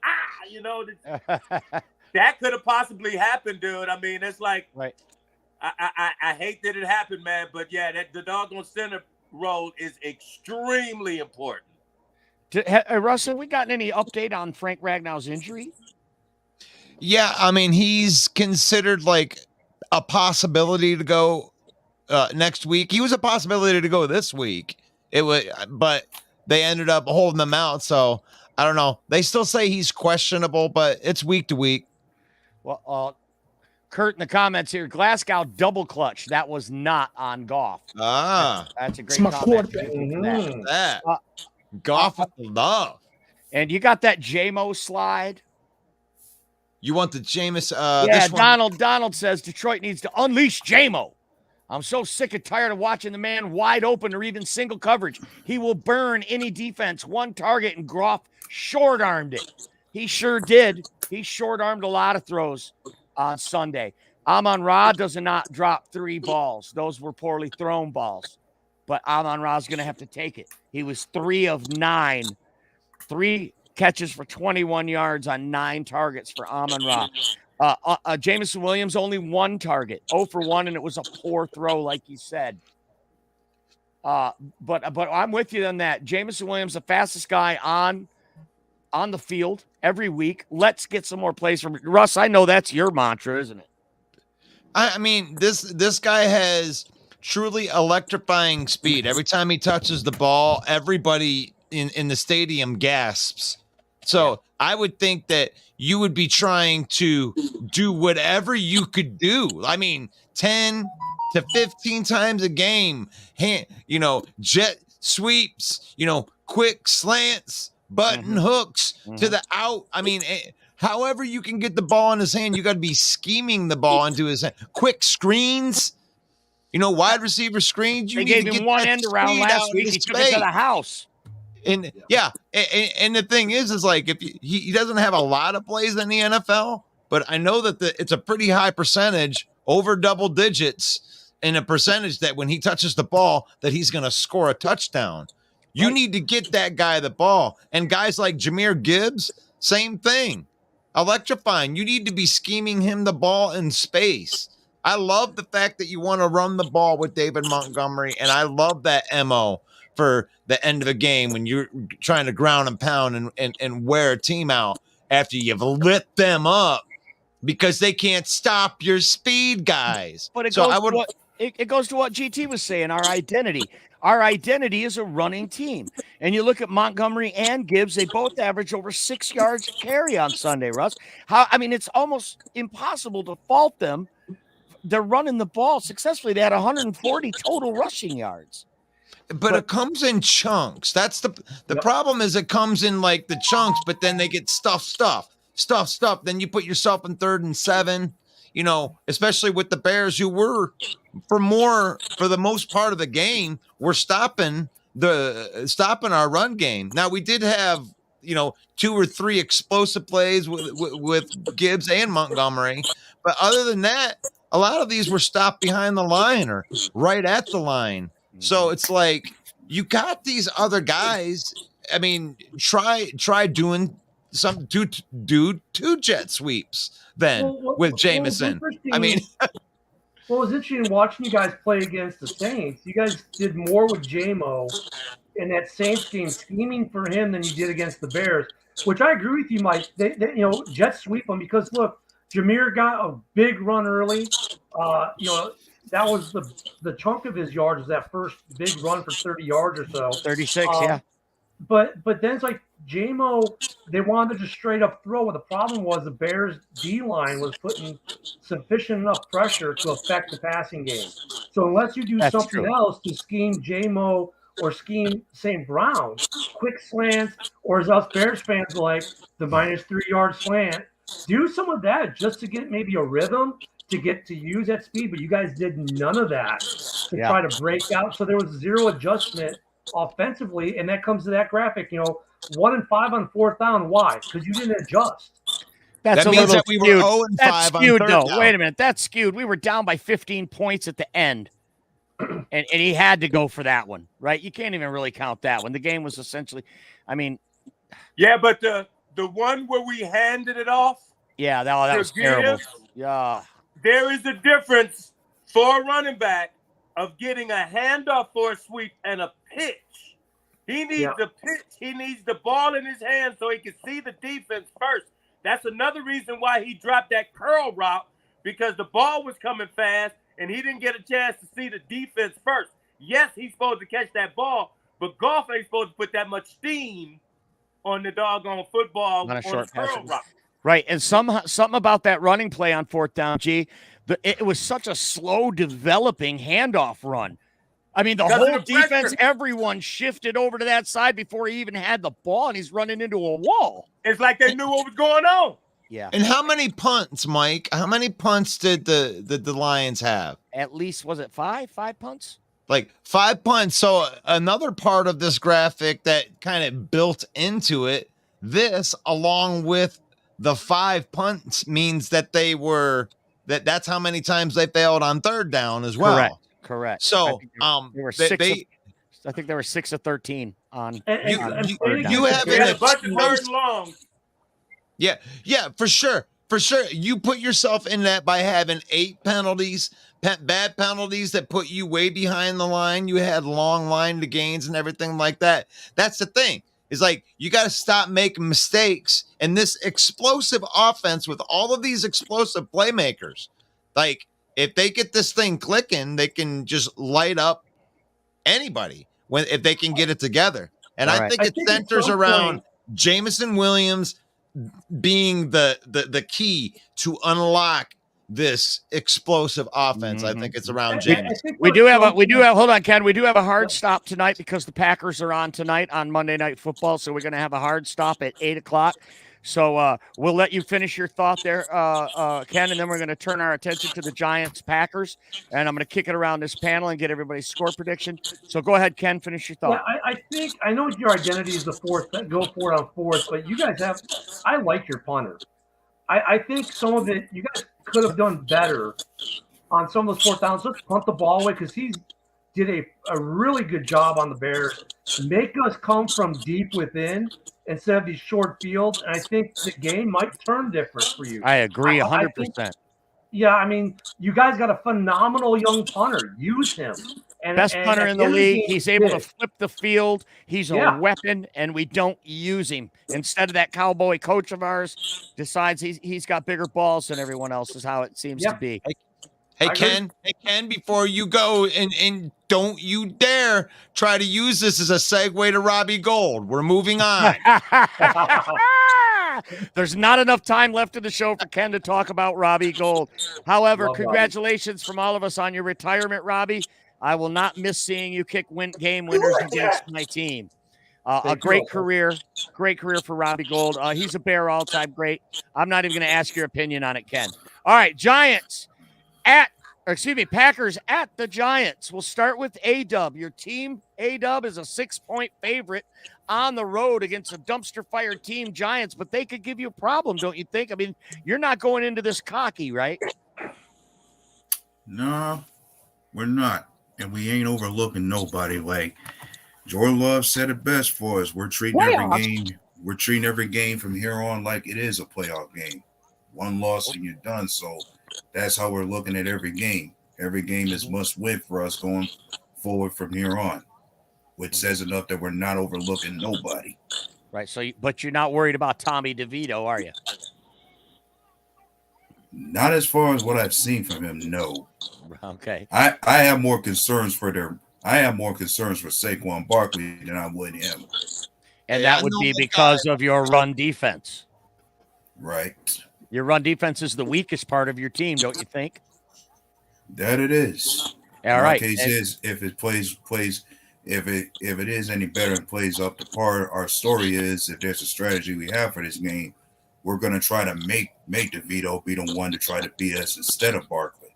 that could have possibly happened, dude. I mean, it's like, right. I hate that it happened, man, but yeah, the doggone center role is extremely important. Russell, we gotten any update on Frank Ragnow's injury? Yeah, I mean, he's considered like a possibility to go next week. He was a possibility to go this week. But they ended up holding him out. So I don't know. They still say he's questionable, but it's week to week. Well, Kurt in the comments here, Glasgow double clutch. That was not on Goff. That's a great comment. That. Goff with the love. And you got that JMO slide. You want the Jameis? Yeah, Donald says Detroit needs to unleash JMO. I'm so sick and tired of watching the man wide open or even single coverage. He will burn any defense, one target, and Goff short-armed it. He sure did. He short-armed a lot of throws on Sunday. Amon-Ra does not drop 3 balls. Those were poorly thrown balls. But Amon-Ra's going to have to take it. He was 3 of 9. 3 catches for 21 yards on 9 targets for Amon-Ra. Jameson Williams, only 1 target. 0 for 1, and it was a poor throw, like you said. But I'm with you on that. Jameson Williams, the fastest guy on the field every week. Let's get some more plays from Russ. I know that's your mantra, isn't it? I mean, this guy has truly electrifying speed. Every time he touches the ball, everybody in the stadium gasps. So I would think that you would be trying to do whatever you could do. I mean, 10 to 15 times a game, jet sweeps, quick slants, button hooks to the out. I mean, however you can get the ball in his hand, you got to be scheming the ball into his hand. Quick screens, wide receiver screens. They gave him one end around last week. He took it to the house. And and the thing is like if he doesn't have a lot of plays in the NFL, but I know that it's a pretty high percentage, over double digits, in a percentage that when he touches the ball, that he's going to score a touchdown. You need to get that guy the ball. And guys like Jahmyr Gibbs, same thing. Electrifying. You need to be scheming him the ball in space. I love the fact that you want to run the ball with David Montgomery, and I love that MO for the end of a game when you're trying to ground and pound and wear a team out after you've lit them up because they can't stop your speed, guys. But it goes to what GT was saying, our identity. Our identity is a running team. And you look at Montgomery and Gibbs, they both average over 6 yards carry on Sunday, Russ. It's almost impossible to fault them. They're running the ball successfully. They had 140 total rushing yards. But it comes in chunks. That's the problem is it comes in like the chunks, but then they get stuff. Then you put yourself in 3rd and 7, especially with the Bears, who were for the most part of the game, were stopping our run game. Now we did have, 2 or 3 explosive plays with Gibbs and Montgomery. But other than that, a lot of these were stopped behind the line or right at the line. So it's like you got these other guys. I mean, try doing some do 2 jet sweeps then with Jameson. What was interesting watching you guys play against the Saints, you guys did more with JMO in that Saints game scheming for him than you did against the Bears, which I agree with you, Mike. They jet sweep them because look, Jahmyr got a big run early. That was the chunk of his yards was that first big run for 30 yards or so. 36, yeah. But then it's like JMO they wanted to just straight up throw. What the problem was, the Bears D line was putting sufficient enough pressure to affect the passing game. So unless you do That's something true. else to scheme J-Mo or scheme St. Brown, quick slants, or as us Bears fans like the -3-yard slant, do some of that just to get maybe a rhythm to get to use that speed. But you guys did none of that to try to break out. So there was zero adjustment offensively, and that comes to that graphic. 1 and 5 on 4th down. Why? Because you didn't adjust. That's that a means little that we were skewed. 0 and That's 5 on skewed. 3rd No, down. wait a minute. That's skewed. We were down by 15 points at the end. And he had to go for that one, right? You can't even really count that one. The game was essentially, Yeah, but the one where we handed it off. Yeah, that was terrible. Yeah. There is a difference for a running back of getting a handoff for a sweep and a pitch. He needs the pitch. He needs the ball in his hand so he can see the defense first. That's another reason why he dropped that curl route, because the ball was coming fast and he didn't get a chance to see the defense first. Yes, he's supposed to catch that ball, but golf ain't supposed to put that much steam on the doggone football On a short the curl pass. route. Right, and something about that running play on 4th down, it was such a slow developing handoff run. I mean, the whole defense, everyone shifted over to that side before he even had the ball, and he's running into a wall. It's like they knew what was going on. Yeah. And how many punts, Mike? How many punts did the Lions have? At least, was it 5? 5 punts? Like 5 punts. So another part of this graphic that kind of built into it, this along with the 5 punts means that that's how many times they failed on 3rd down as well. Correct. So I think they were 6 of 13 on. You have a bunch of 3rd and long. Yeah, for sure. You put yourself in that by having 8 penalties, bad penalties that put you way behind the line. You had long line to gains and everything like that. That's the thing. Is like, you got to stop making mistakes. And this explosive offense with all of these explosive playmakers, like, if they get this thing clicking, they can just light up anybody if they can get it together. And I think it centers around Jameson Williams being the key to unlock this explosive offense. I think it's around James. We do have hold on, Ken. We do have a hard stop tonight because the Packers are on tonight on Monday Night Football. So we're going to have a hard stop at 8:00. So we'll let you finish your thought there, Ken, and then we're going to turn our attention to the Giants-Packers, and I'm going to kick it around this panel and get everybody's score prediction. So go ahead, Ken, finish your thought. Yeah, I know your identity is the 4th, go for it on 4th, but you guys I like your punter. I think some of it, you guys could have done better on some of those 4th downs. Let's punt the ball away, because he did a really good job on the Bears. Make us come from deep within instead of these short fields, and I think the game might turn different for you. I agree 100%. Yeah, I mean, you guys got a phenomenal young punter. Use him. Best punter in the league. He's able to flip the field. He's a weapon, and we don't use him. Instead of that cowboy coach of ours decides he's got bigger balls than everyone else, is how it seems to be. Hey, Ken, before you go, and don't you dare try to use this as a segue to Robbie Gould. We're moving on. There's not enough time left in the show for Ken to talk about Robbie Gould. However, congratulations from all of us on your retirement, Robbie. I will not miss seeing you kick game winners against my team. A great career for Robbie Gould. He's a Bear all-time great. I'm not even going to ask your opinion on it, Ken. All right, Packers at the Giants. We'll start with A-Dub. Your team, A-Dub, is a 6-point favorite on the road against a dumpster fire team, Giants, but they could give you a problem, don't you think? I mean, you're not going into this cocky, right? No, we're not. And we ain't overlooking nobody. Like Jordan Love said it best for us. We're treating every game from here on like it is a playoff game. One loss and you're done. So that's how we're looking at every game. Every game is must win for us going forward from here on, which says enough that we're not overlooking nobody. Right. So, but you're not worried about Tommy DeVito, are you? Not as far as what I've seen from him. No. Okay. I have more concerns for Saquon Barkley than I would him. And Yeah, that would no, be because of your run defense. Right. Your run defense is the weakest part of your team, don't you think? That it is. All My right. case is if it plays if it is any better and plays up to par, our story is if there's a strategy we have for this game, we're gonna try to make DeVito be the one to try to beat us instead of Barkley.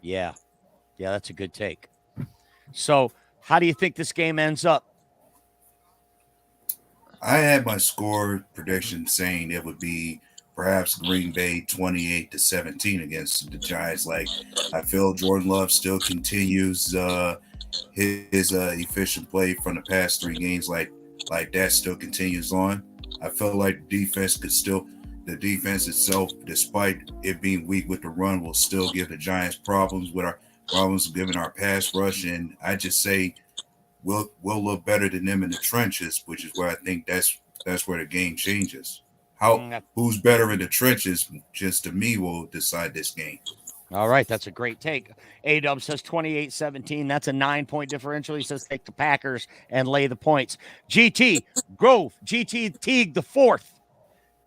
Yeah. Yeah, that's a good take. So how do you think this game ends up? I had my score prediction saying it would be perhaps Green Bay 28-17 against the Giants. Like I feel Jordan Love still continues his efficient play from the past 3 games. Like that still continues on. I feel like the defense itself, despite it being weak with the run, will still give the Giants problems given our pass rush. And I just say we'll look better than them in the trenches, which is where I think that's where the game changes. Who's better in the trenches, just to me, will decide this game. All right, that's a great take. A-Dub says 28-17. That's a 9-point differential. He says take the Packers and lay the points. GT Teague the fourth.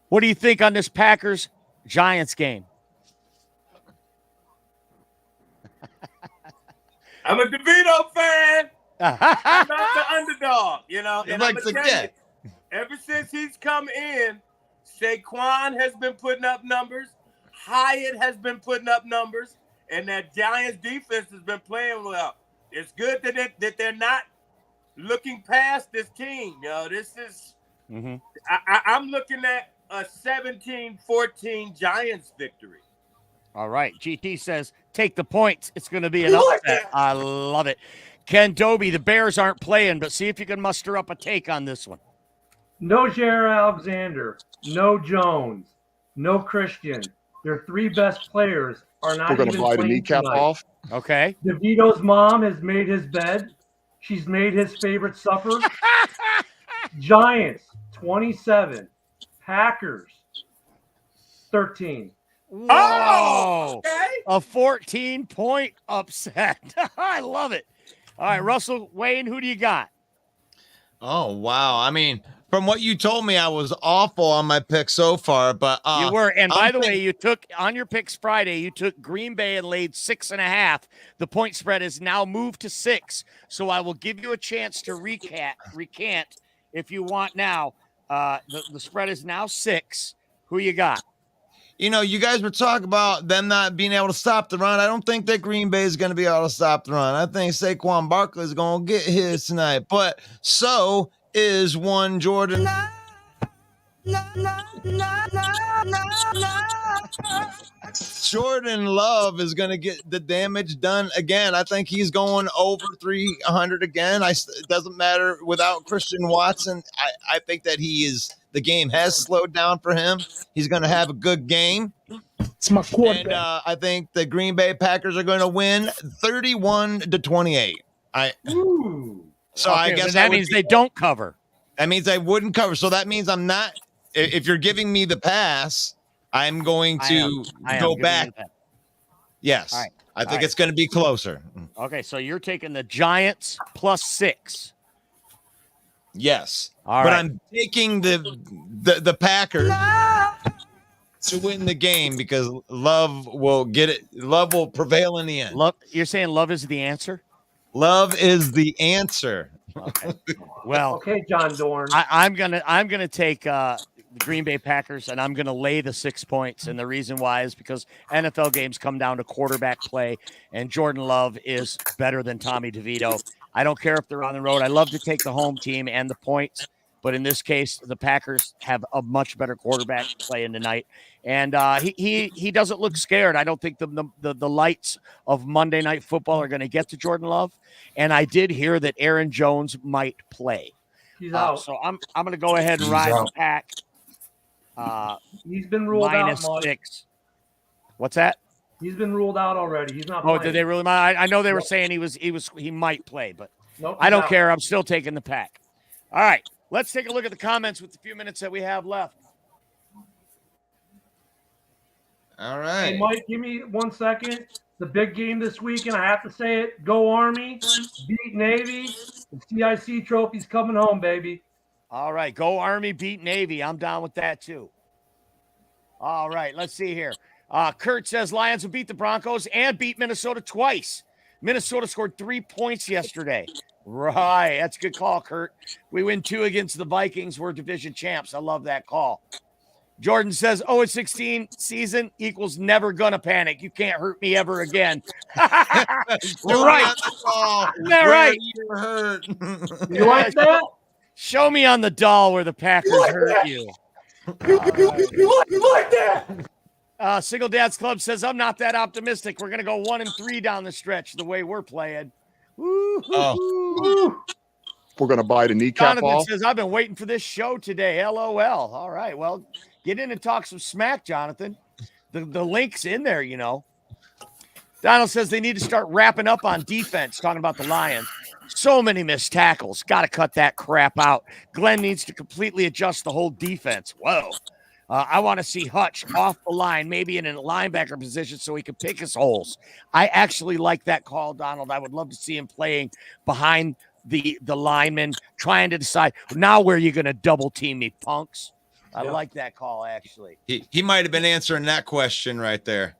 What do you think on this Packers-Giants game? I'm a DeVito fan. I'm not the underdog, you know. And like I'm to tell get. you, ever since he's come in, Saquon has been putting up numbers. Hyatt has been putting up numbers, and that Giants defense has been playing well. It's good that they're not looking past this team. You know, this is I'm looking at a 17-14 Giants victory. All right. GT says take the points. It's going to be an upset. I love it. Ken Dobie, the Bears aren't playing, but see if you can muster up a take on this one. No Jair Alexander, no Jones, no Christian. Their 3 best players are not We're going to even buy the playing kneecap tonight. off. Okay. DeVito's mom has made his bed. She's made his favorite supper. Giants, 27. Packers, 13. Whoa. Oh, okay. A 14-point upset. I love it. All right, Russell, Wayne, who do you got? Oh, wow. I mean, from what you told me, I was awful on my pick so far, but You were. And by the way, you took on your picks Friday, you took Green Bay and laid 6.5. The point spread is now moved to 6. So I will give you a chance to recant if you want now. The spread is now 6. Who you got? you know, you guys were talking about them not being able to stop the run. I don't think that Green Bay is going to be able to stop the run. I think Saquon Barkley is going to get his tonight, but so is one Jordan. Jordan Love is going to get the damage done again. I think he's going over 300 again. It doesn't matter without Christian Watson. I think that the game has slowed down for him. He's going to have a good game. It's my quarterback. And I think the Green Bay Packers are going to win 31-28. So I guess that means they don't cover. That means I wouldn't cover. So that means I'm not. If you're giving me the pass, I'm going to go back. Yes. All right. I think it's going to be closer. Okay, so you're taking the Giants +6. Yes. All but right. I'm taking the Packers to win the game because Love will get it. Love will prevail in the end. You're saying Love is the answer? Love is the answer. Okay. Well, okay, John Dorn. I'm gonna take the Green Bay Packers, and I'm gonna lay the 6 points. And the reason why is because NFL games come down to quarterback play, and Jordan Love is better than Tommy DeVito. I don't care if they're on the road. I love to take the home team and the points, but in this case, the Packers have a much better quarterback playing tonight, and he doesn't look scared. I don't think the lights of Monday Night Football are going to get to Jordan Love, and I did hear that Aaron Jones might play. He's out. So I'm going to go ahead and ride the Pack. He's been ruled out. -6. What's that? He's been ruled out already. He's not. Oh, playing. did they really? I know they were saying he might play, but Nope, I don't he's out. care. I'm still taking the Pack. All right, let's take a look at the comments with the few minutes that we have left. All right. Hey, Mike, give me 1 second. The big game this week, and I have to say it: Go Army, beat Navy, and CIC trophies coming home, baby. All right. Go Army, beat Navy. I'm down with that too. All right. Let's see here. Kurt says Lions will beat the Broncos and beat Minnesota twice. Minnesota scored 3 points yesterday. Right. That's a good call, Kurt. We win 2 against the Vikings. We're division champs. I love that call. Jordan says 0-16 season equals never gonna panic. You can't hurt me ever again. You're right. Isn't that right? You're hurt. You like that? Show me on the doll where the Packers hurt you. You like that? Single Dads Club says, I'm not that optimistic. We're going to go 1-3 down the stretch the way we're playing. We're going to buy the kneecap Jonathan off. says, I've been waiting for this show today. LOL. All right. Well, get in and talk some smack, Jonathan. The link's in there, you know. Donald says they need to start wrapping up on defense, talking about the Lions. So many missed tackles. Got to cut that crap out. Glenn needs to completely adjust the whole defense. Whoa. I want to see Hutch off the line, maybe in a linebacker position so he can pick his holes. I actually like that call, Donald. I would love to see him playing behind the lineman, trying to decide, now where are you going to double team me, punks? I like that call, actually. He might have been answering that question right there.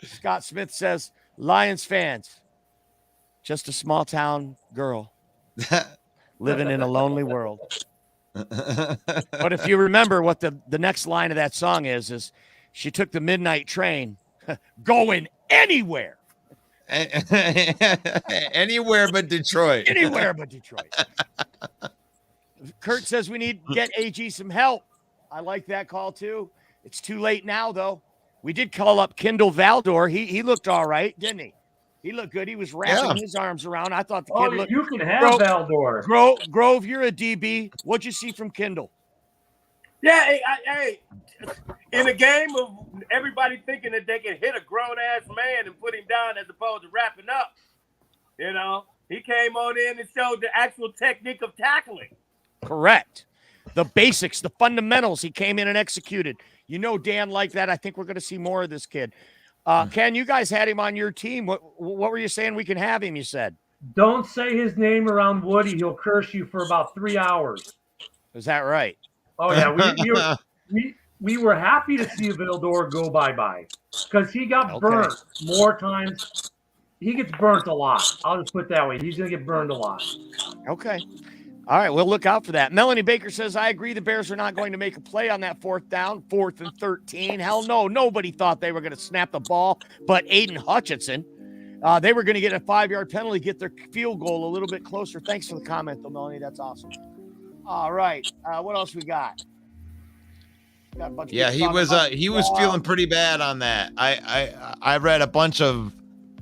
Scott Smith says, Lions fans, just a small town girl living in a lonely world. But if you remember what the next line of that song is she took the midnight train going anywhere. Anywhere but Detroit. Anywhere but Detroit. Kurt says we need to get AG some help. I like that call too. It's too late now, though. We did call up Kendall Valdor. He looked all right, didn't he? He looked good. He was wrapping his arms around. I thought the kid looked. You can have Valdor. Grove, you're a DB. What'd you see from Kendall? Yeah, hey, in a game of everybody thinking that they can hit a grown-ass man and put him down as opposed to wrapping up, you know, he came on in and showed the actual technique of tackling. Correct. The basics, the fundamentals, he came in and executed. You know, Dan liked that. I think we're going to see more of this kid. Ken, you guys had him on your team. What were you saying? We can have him, you said. Don't say his name around Woody. He'll curse you for about 3 hours. Is that right? Oh, yeah. We were happy to see Valdor go bye-bye because he got burnt more times. He gets burnt a lot. I'll just put it that way. He's going to get burned a lot. Okay. All right, we'll look out for that. Melanie Baker says, I agree the Bears are not going to make a play on that 4th down, 4th and 13. Hell no, nobody thought they were going to snap the ball, but Aiden Hutchinson. They were going to get a 5-yard penalty, get their field goal a little bit closer. Thanks for the comment, though, Melanie. That's awesome. All right, what else we got? Got a bunch of he was feeling pretty bad on that. I read a bunch of,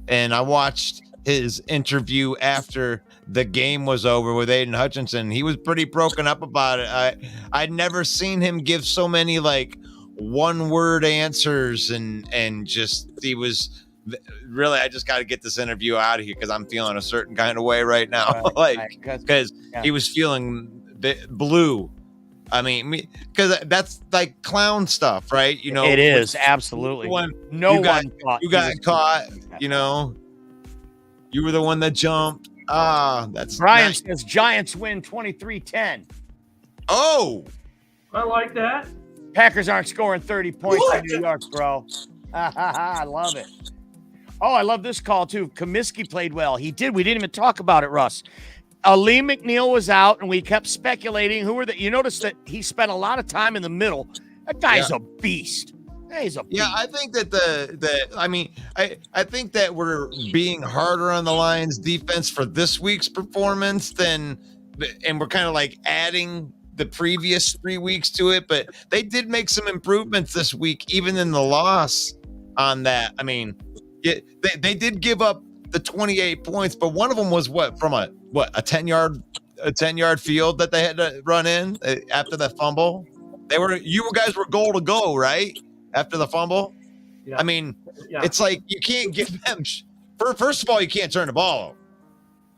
and I watched his interview after the game was over with Aiden Hutchinson. He was pretty broken up about it. I'd never seen him give so many like one-word answers and just he was really. I just got to get this interview out of here because I'm feeling a certain kind of way right now, because he was feeling blue. I mean, because that's like clown stuff, right? You know, it is absolutely. You got caught. You know, you were the one that jumped. That's Brian nice. says Giants win 23-10. Oh, I like that. Packers aren't scoring 30 points in New York, bro. I love it. Oh, I love this call too. Comiskey played well. He did. We didn't even talk about it, Russ. Lee McNeil was out, and we kept speculating who were the. You notice that he spent a lot of time in the middle. That guy's a beast. He's a beast. Yeah, I think that I think that we're being harder on the Lions defense for this week's performance and we're kind of like adding the previous 3 weeks to it, but they did make some improvements this week, even in the loss on that. I mean, they did give up the 28 points, but one of them was from a 10-yard field that they had to run in after that fumble. You guys were goal to go, right? After the fumble. Yeah. I mean, it's like you can't give them. First of all, you can't turn the ball over.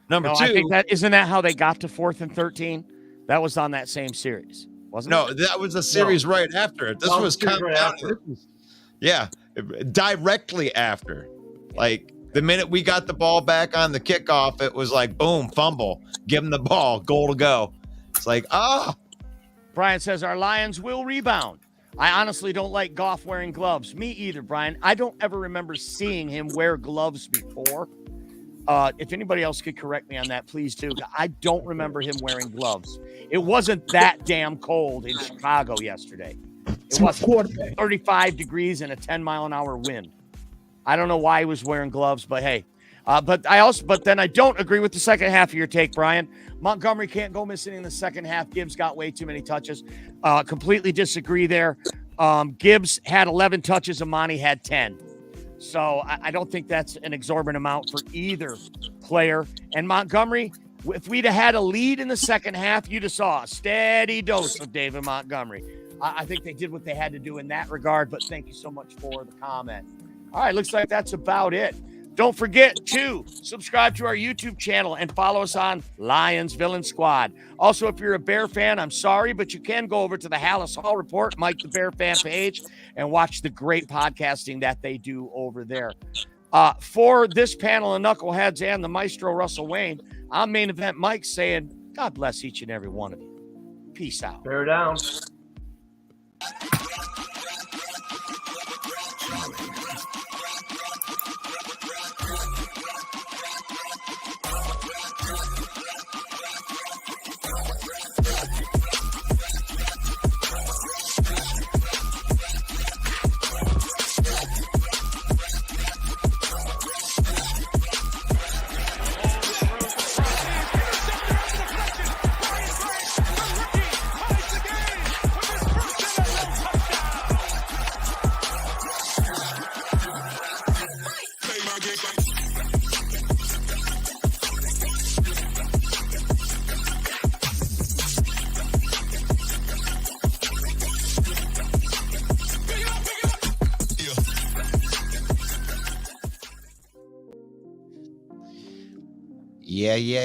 Number two, I think isn't that how they got to 4th and 13? That was on that same series, wasn't it? No, that was the series right after it. This was coming after. Yeah, directly after. Like the minute we got the ball back on the kickoff, it was like boom, fumble, give them the ball, goal to go. It's like, Brian says our Lions will rebound. I honestly don't like Goff wearing gloves. Me either, Brian. I don't ever remember seeing him wear gloves before. If anybody else could correct me on that, please do. I don't remember him wearing gloves. It wasn't that damn cold in Chicago yesterday. It was 35 degrees and a 10-mile-an-hour wind. I don't know why he was wearing gloves, but hey. But then I don't agree with the second half of your take, Brian. Montgomery can't go missing in the second half. Gibbs got way too many touches. Completely disagree there. Gibbs had 11 touches. Amani had 10. So I don't think that's an exorbitant amount for either player. And Montgomery, if we'd have had a lead in the second half, you'd have saw a steady dose of David Montgomery. I think they did what they had to do in that regard, but thank you so much for the comment. All right, looks like that's about it. Don't forget to subscribe to our YouTube channel and follow us on Lions Villain Squad. Also, if you're a Bear fan, I'm sorry, but you can go over to the Hallis Hall Report, Mike the Bear fan page, and watch the great podcasting that they do over there. For this panel of knuckleheads and the maestro Russell Wayne, I'm Main Event Mike saying, God bless each and every one of you. Peace out. Bear down.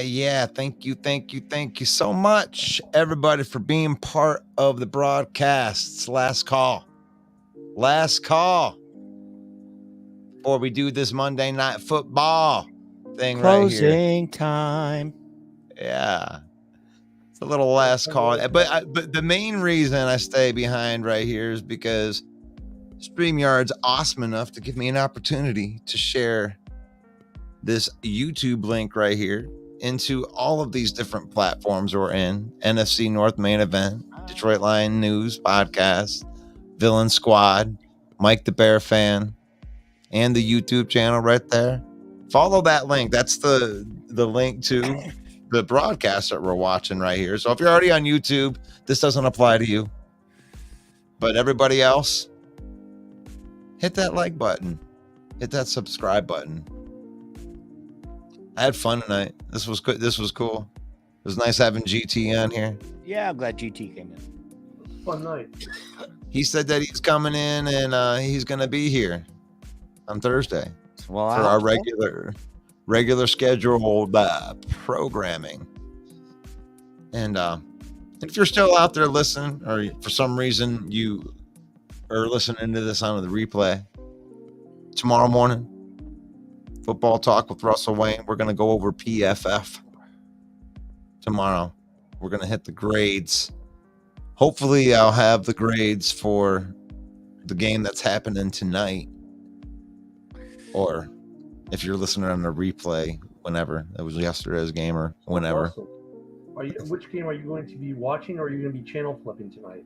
Yeah. Thank you so much, everybody, for being part of the broadcasts. Last call. Before we do this Monday Night Football thing right here. Closing time. Yeah. It's a little last call. But the main reason I stay behind right here is because StreamYard's awesome enough to give me an opportunity to share this YouTube link right here into all of these different platforms we're in. NFC North Main Event, Detroit Lion News Podcast, Villain Squad, Mike the Bear Fan, and the YouTube channel right there. Follow that link. That's the link to the broadcast that we're watching right here. So if you're already on YouTube, this doesn't apply to you. But everybody else, hit that like button. Hit that subscribe button. I had fun tonight. This was good. This was cool. It was nice having GT on here. Yeah, I'm glad GT came in. Fun night. He said that he's coming in and he's going to be here on Thursday for our regular scheduled programming. And if you're still out there listening, or for some reason you are listening to this on the replay, tomorrow morning, Football Talk with Russell Wayne. We're going to go over PFF tomorrow. We're going to hit the grades. Hopefully, I'll have the grades for the game that's happening tonight. Or if you're listening on the replay, whenever. It was yesterday's game or whenever. Awesome. Which game are you going to be watching, or are you going to be channel flipping tonight?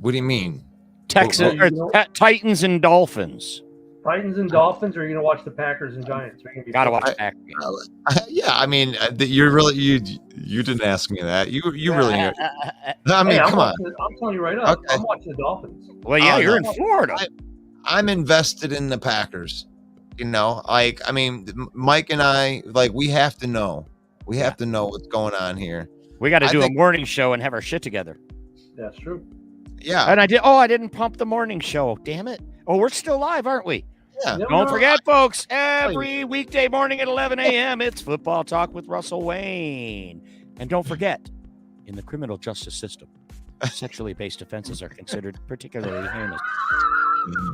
What do you mean? Titans and Dolphins. Titans and Dolphins, or are you going to watch the Packers and Giants? Gotta watch the Packers. Yeah, I mean, you're really you didn't ask me that. You really. I mean, come on. I'm telling you right now. Okay. I'm watching the Dolphins. Well, yeah, you're in Florida. I'm invested in the Packers. You know, like, I mean, Mike and I, like, we have to know. We have to know what's going on here. We got to do a morning show and have our shit together. That's true. Yeah. And I didn't pump the morning show. Damn it. Oh, we're still live, aren't we? Yeah. Don't forget, folks, every weekday morning at 11 a.m., it's Football Talk with Russell Wayne. And don't forget, in the criminal justice system, sexually based offenses are considered particularly heinous.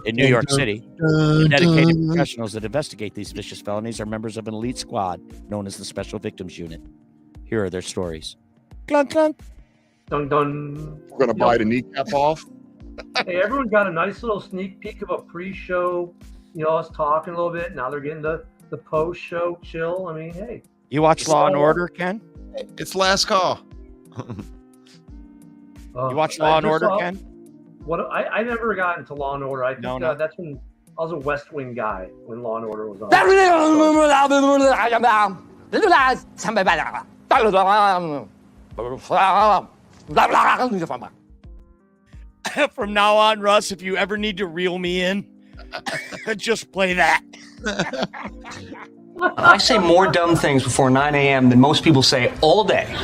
In New York City, the dedicated professionals that investigate these vicious felonies are members of an elite squad known as the Special Victims Unit. Here are their stories. Clunk, clunk. Dun dun. We're gonna bite a kneecap off. Hey, everyone got a nice little sneak peek of a pre-show. Us talking a little bit. Now they're getting the post-show chill. I mean, hey. You watch Law and Order, Ken? It's last call. You watch Law and Order, Ken? What I never got into Law and Order. I think No. that's when I was a West Wing guy when Law and Order was on. From now on, Russ, if you ever need to reel me in, just play that. I say more dumb things before 9 a.m. than most people say all day.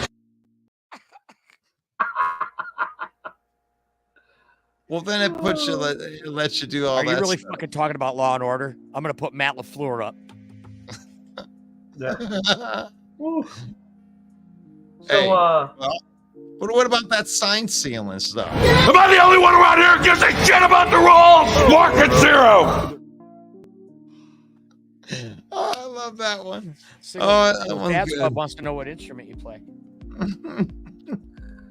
Well, then it puts you, it lets you do all Are that. you really stuff. fucking talking about Law and Order? I'm going to put Matt LaFleur up. Yeah. Hey, So, what about that sign sealing stuff? Am I the only one around here who gives a shit about the rules? Market zero. Oh, I love that one. That Dad's Club wants to know what instrument you play.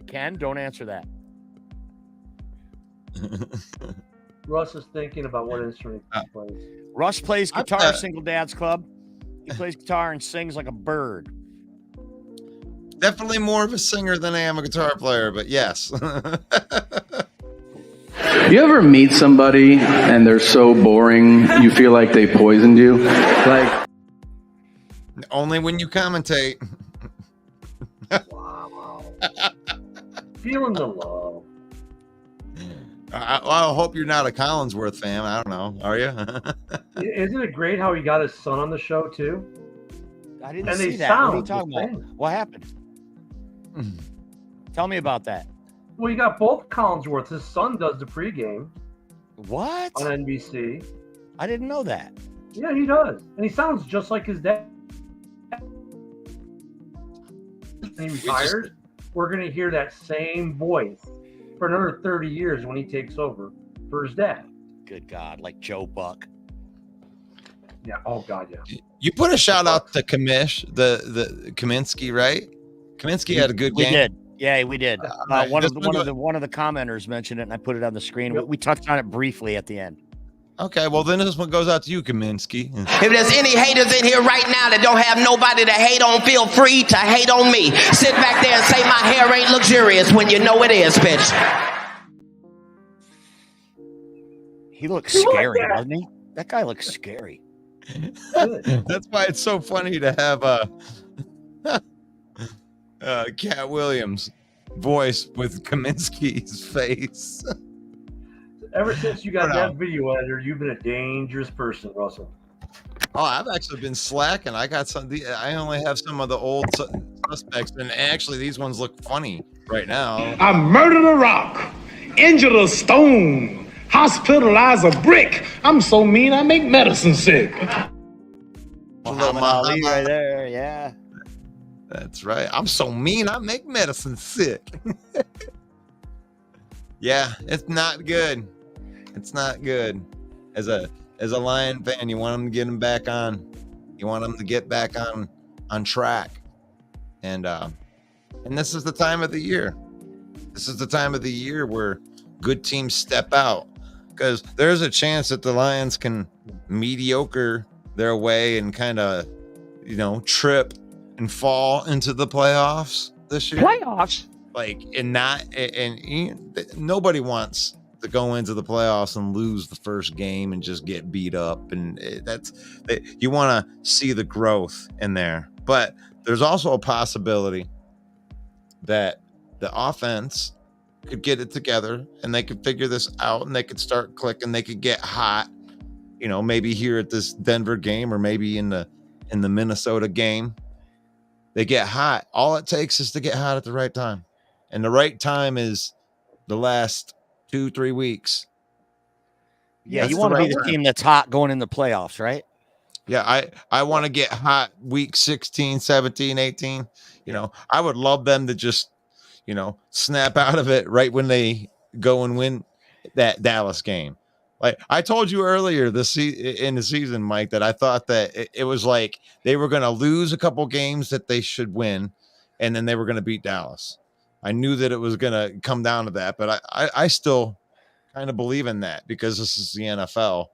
Ken, don't answer that. Russ is thinking about what instrument he plays. Russ plays guitar, Single Dad's Club. He plays guitar and sings like a bird. Definitely more of a singer than I am a guitar player, but yes. You ever meet somebody and they're so boring you feel like they poisoned you? Like, only when you commentate. Wow. Feeling the love. I hope you're not a Collinsworth fan. I don't know. Are you? Isn't it great how he got his son on the show too? I didn't And see they that. What are you sound talking the about? same. What happened? Tell me about that. Well, you got both Collinsworth. His son does the pregame What? on NBC. I didn't know that. Yeah, he does, and he sounds just like his dad. When he retired, we're gonna hear that same voice for another 30 years when he takes over for his dad. Good God, like Joe Buck. Yeah. Oh God, yeah. You put a shout out to Kamish, the Kaminsky, right? Kaminsky had a good We game. did. Yeah, we did. Right. One of Just the commenters mentioned it, and I put it on the screen. Yep. We touched on it briefly at the end. Okay, well then this one goes out to you, Kaminsky. If there's any haters in here right now that don't have nobody to hate on, feel free to hate on me. Sit back there and say my hair ain't luxurious when you know it is, bitch. He looks scary, doesn't he? That guy looks scary. That's why it's so funny to have Cat Williams' voice with Kaminsky's face. Ever since you got Wow. that video editor, you've been a dangerous person, Russell. Oh, I've actually been slacking. I got some. I only have some of the old suspects, and actually these ones look funny right now. I murdered a rock, injured a stone, hospitalized a brick. I'm so mean I make medicine sick. Muhammad Ali right there, yeah. That's right. I'm so mean, I make medicine sick. Yeah, it's not good. It's not good. As a Lion fan, you want them to get them back on. You want them to get back on track. And this is the time of the year. This is the time of the year where good teams step out, because there's a chance that the Lions can mediocre their way and kind of, trip and fall into the playoffs this year. Playoffs? Nobody wants to go into the playoffs and lose the first game and just get beat up. And you want to see the growth in there. But there's also a possibility that the offense could get it together and they could figure this out and they could start clicking. They could get hot, maybe here at this Denver game or maybe in the Minnesota game. They get hot. All it takes is to get hot at the right time. And the right time is the last 2-3 weeks. Yeah, That's you want to the be the right team that's hot going in the playoffs, right? Yeah, I want to get hot week 16, 17, 18. I would love them to just, snap out of it right when they go and win that Dallas game. Like I told you earlier in the season, Mike, that I thought that it was like they were going to lose a couple games that they should win, and then they were going to beat Dallas. I knew that it was going to come down to that, but I still kind of believe in that because this is the NFL,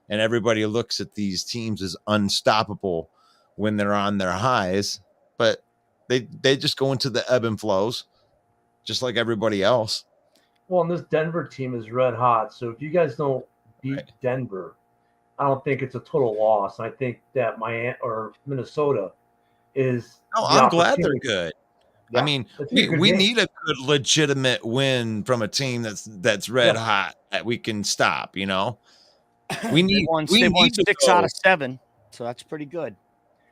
and everybody looks at these teams as unstoppable when they're on their highs, but they just go into the ebb and flows, just like everybody else. Well, and this Denver team is red hot. So if you guys don't beat Denver, I don't think it's a total loss. I think that Minnesota is. No, I'm glad they're good. Yeah, I mean, we need a good, legitimate win from a team that's red hot that we can stop. You know, we need. They won 6 out of 7, so that's pretty good.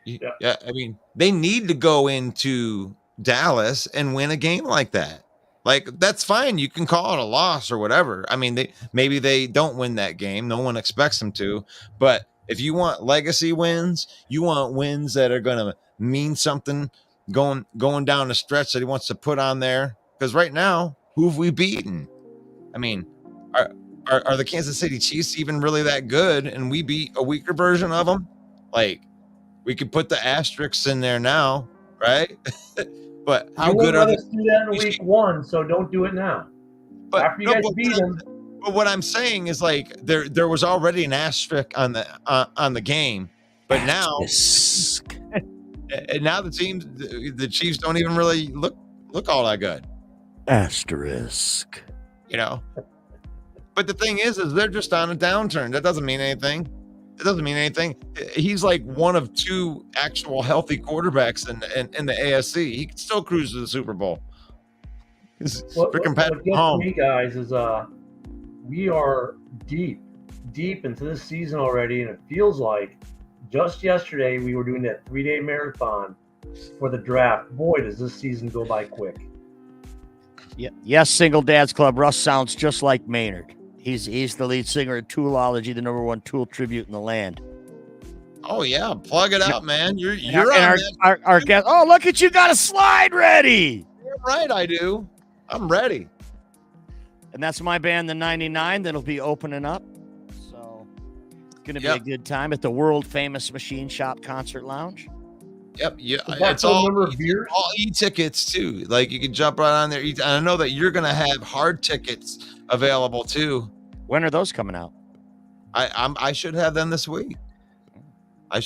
Yeah, I mean, they need to go into Dallas and win a game like that. Like, that's fine. You can call it a loss or whatever. I mean, maybe they don't win that game. No one expects them to. But if you want legacy wins, you want wins that are going to mean something going down the stretch that he wants to put on there. Because right now, who have we beaten? I mean, are the Kansas City Chiefs even really that good? And we beat a weaker version of them? Like, we could put the asterisks in there now, right? But how good are they? Do that in week 1, so don't do it now. But after you guys beat them. But what I'm saying is, like, there was already an asterisk on the game, but now and now the Chiefs don't even really look all that good. Asterisk. You know. But the thing is they're just on a downturn. That doesn't mean anything. It doesn't mean anything. He's like one of 2 actual healthy quarterbacks in the AFC. He can still cruise to the Super Bowl. What gets me, guys, is we are deep into this season already, and it feels like just yesterday we were doing that 3-day marathon for the draft. Boy, does this season go by quick. Yeah. Yes, Single Dads Club. Russ sounds just like Maynard. He's the lead singer at Toolology, the #1 tool tribute in the land. Oh yeah, plug it out, man. You're our guest. Oh, look at you, got a slide ready. You're right, I do. I'm ready. And that's my band, the 99, that'll be opening up. So it's gonna be a good time at the world famous Machine Shop Concert Lounge. Yep, yeah, it's all e-tickets too. Like you can jump right on there. And I know that you're gonna have hard tickets available too. When are those coming out? I should have them this week. I'll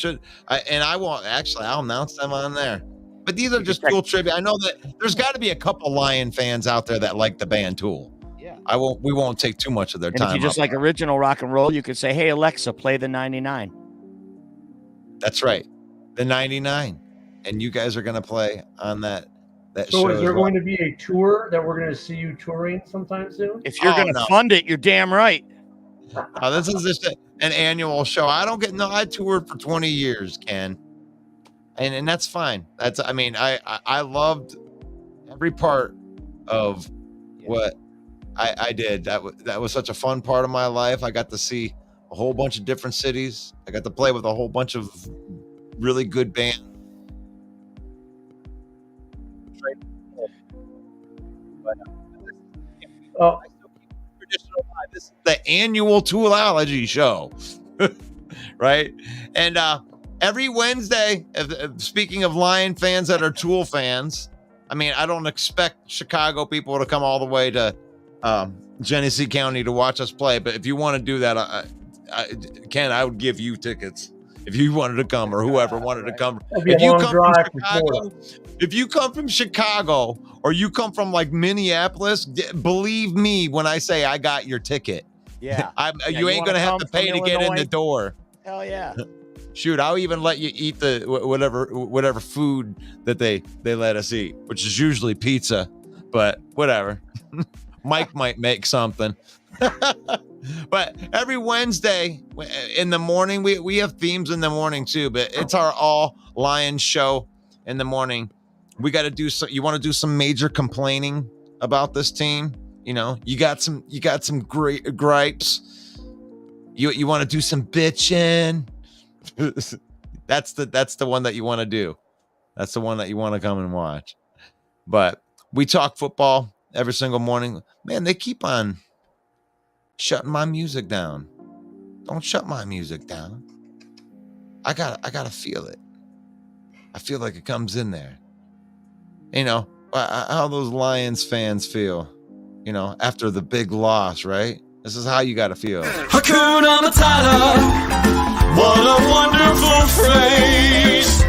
announce them on there. But these are just Tool trivia. I know that there's got to be a couple Lion fans out there that like the band Tool. Yeah, we won't take too much of their time. If you just like original rock and roll, you could say, "Hey Alexa, play the 99." That's right. The 99, and you guys are going to play on that so show. Is there going to be a tour that we're going to see you touring sometime soon? If you're going to fund it, you're damn right. This is just an annual show. I toured for 20 years, Ken, and that's fine. I loved every part of what I did. That was such a fun part of my life. I got to see a whole bunch of different cities. I got to play with a whole bunch of really good band. This is the annual Toolology show, right? And every Wednesday, speaking of Lion fans that are Tool fans, I mean, I don't expect Chicago people to come all the way to Genesee County to watch us play, but if you want to do that, Ken, I would give you tickets. If you wanted to come, or whoever wanted to come, if you come from Chicago, or you come from like Minneapolis, believe me when I say I got your ticket. Yeah, you ain't gonna have to pay to get in the door. Hell yeah! Shoot, I'll even let you eat the whatever food that they let us eat, which is usually pizza, but whatever. Mike might make something. But every Wednesday in the morning, we have themes in the morning too, but it's our all Lions show in the morning. We got to do some, you want to do some major complaining about this team? You know, you got some great gripes. You want to do some bitching. That's the one that you want to do. That's the one that you want to come and watch. But we talk football every single morning. Man, they keep on shutting my music down. Don't shut my music down. I gotta feel it. I feel like it comes in there. You know, how those Lions fans feel, you know, after the big loss, right? This is how you got to feel. Hakuna Matata, what a wonderful phrase.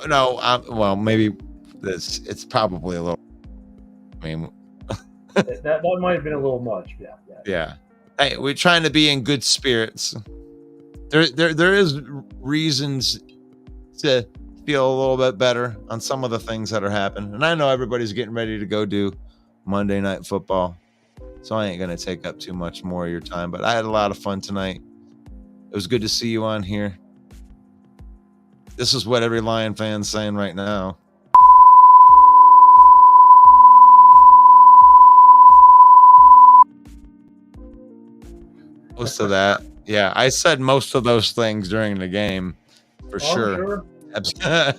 No, well, maybe it's probably a little, I mean. that might have been a little much, Yeah. Hey, we're trying to be in good spirits. There is reasons to feel a little bit better on some of the things that are happening. And I know everybody's getting ready to go do Monday Night Football, so I ain't going to take up too much more of your time. But I had a lot of fun tonight. It was good to see you on here. This is what every Lion fan's saying right now. Most of that. Yeah, I said most of those things during the game, for sure. Hey,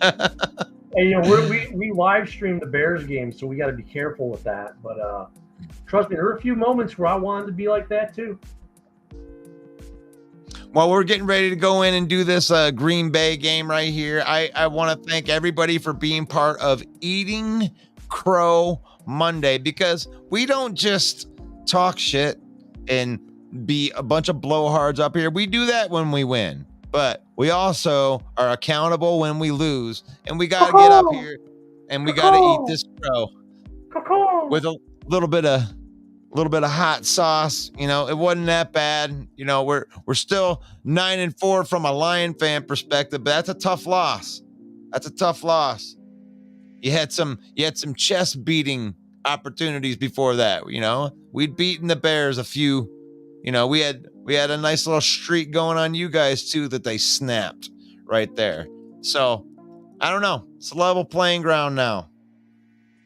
you know, we live streamed the Bears game, so we got to be careful with that. But trust me, there were a few moments where I wanted to be like that too. Well, we're getting ready to go in and do this Green Bay game right here. I want to thank everybody for being part of Eating Crow Monday, because we don't just talk shit and be a bunch of blowhards up here. We do that when we win, but we also are accountable when we lose, and we got to get up here and we got to eat this crow with a little bit of hot sauce. You know, it wasn't that bad. You know, we're still 9-4 from a Lion fan perspective, but that's a tough loss. That's a tough loss. You had some chest beating opportunities before that. You know, we'd beaten the Bears a few. You know, we had a nice little streak going on you guys too that they snapped right there. So I don't know. It's a level playing ground now.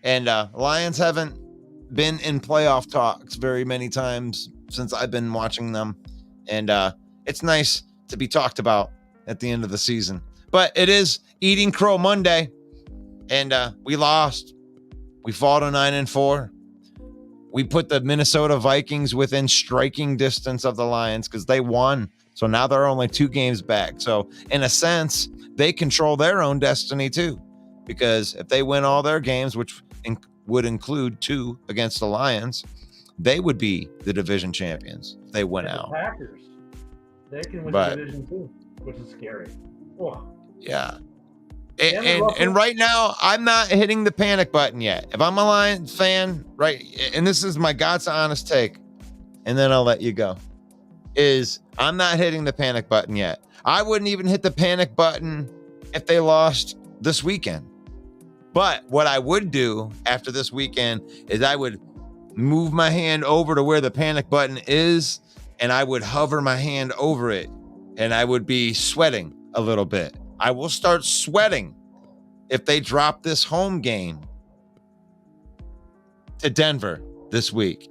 And Lions haven't been in playoff talks very many times since I've been watching them. And it's nice to be talked about at the end of the season. But it is Eating Crow Monday. And we lost. We fought a 9-4. We put the Minnesota Vikings within striking distance of the Lions because they won. So now they're only 2 games back. So in a sense, they control their own destiny too, because if they win all their games, which would include 2 against the Lions, they would be the division champions if they win out. The Packers, they can win the division too, which is scary. Oh. Yeah. And right now, I'm not hitting the panic button yet. If I'm a Lions fan, right, and this is my God's honest take, and then I'll let you go, is I'm not hitting the panic button yet. I wouldn't even hit the panic button if they lost this weekend. But what I would do after this weekend is I would move my hand over to where the panic button is, and I would hover my hand over it, and I would be sweating a little bit. I will start sweating if they drop this home game to Denver this week,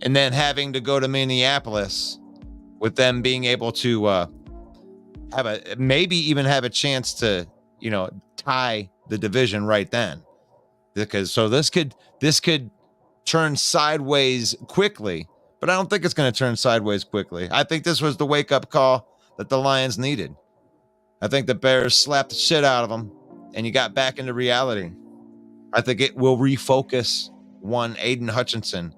and then having to go to Minneapolis with them being able to maybe even have a chance to, you know, tie the division right then, because so this could turn sideways quickly, but I don't think it's going to turn sideways quickly. I think this was the wake up call that the Lions needed. I think the Bears slapped the shit out of them, and you got back into reality. I think it will refocus one Aiden Hutchinson.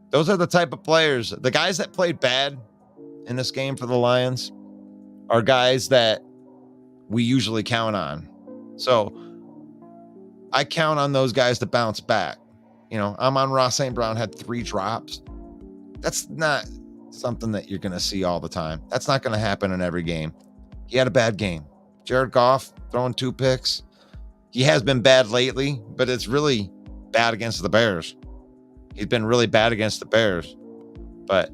Those are the type of players, the guys that played bad in this game for the Lions are guys that we usually count on. So I count on those guys to bounce back. You know, Amon-Ra St. Brown had 3 drops. That's not something that you're going to see all the time. That's not going to happen in every game. He had a bad game. Jared Goff throwing 2 picks. He has been bad lately, but it's really bad against the Bears. He's been really bad against the Bears. But,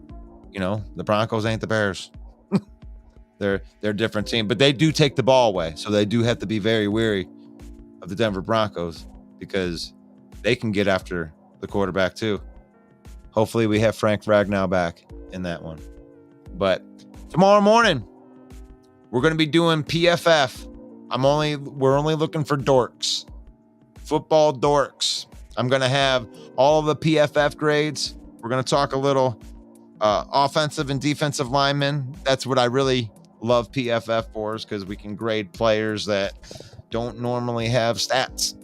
you know, the Broncos ain't the Bears. They're a different team, but they do take the ball away. So they do have to be very wary of the Denver Broncos because they can get after the quarterback too. Hopefully we have Frank Ragnow back in that one. But tomorrow morning, we're going to be doing PFF. We're only looking for dorks, football dorks. I'm going to have all of the PFF grades. We're going to talk a little offensive and defensive linemen. That's what I really love PFF for, is because we can grade players that don't normally have stats,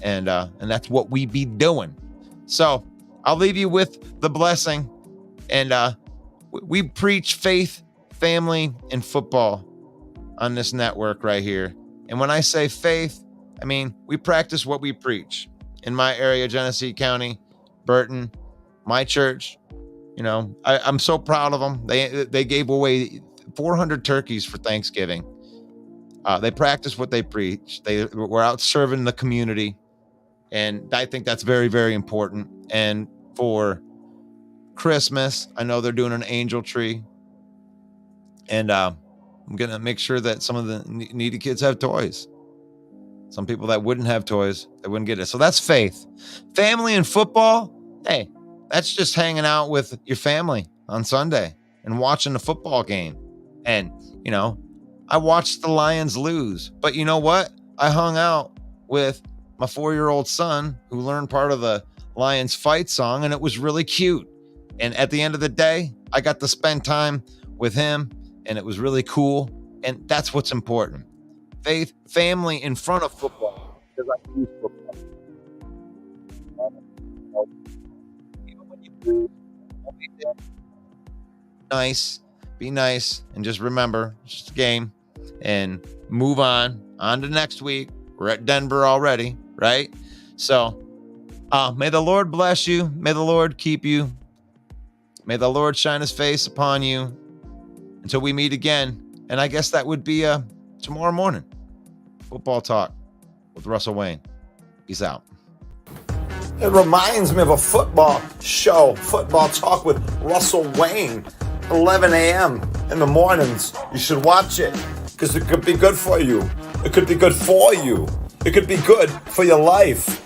and that's what we be doing. So I'll leave you with the blessing, and we preach faith, family, and football on this network right here. And when I say faith, I mean we practice what we preach. In my area, Genesee County, Burton, my church, you know, I'm so proud of them. They gave away 400 turkeys for Thanksgiving. They practice what they preach. They were out serving the community, and I think that's very, very important. And for Christmas, I know they're doing an angel tree, and I'm gonna make sure that some of the needy kids have toys. Some people that wouldn't have toys, they wouldn't get it. So that's faith. Family and football, hey, that's just hanging out with your family on Sunday and watching the football game. And, you know, I watched the Lions lose, but you know what? I hung out with my 4-year-old son who learned part of the Lions fight song, and it was really cute. And at the end of the day, I got to spend time with him, and it was really cool. And that's what's important. Faith, family in front of football, because I use football. Even when you lose, be nice, and just remember, it's just a game, and move on to next week. We're at Denver already, right? So may the Lord bless you. May the Lord keep you. May the Lord shine his face upon you until we meet again. And I guess that would be tomorrow morning. Football Talk with Russell Wayne. Peace out. It reminds me of a football show, Football Talk with Russell Wayne, 11 a.m. in the mornings. You should watch it because it could be good for you. It could be good for you. It could be good for your life.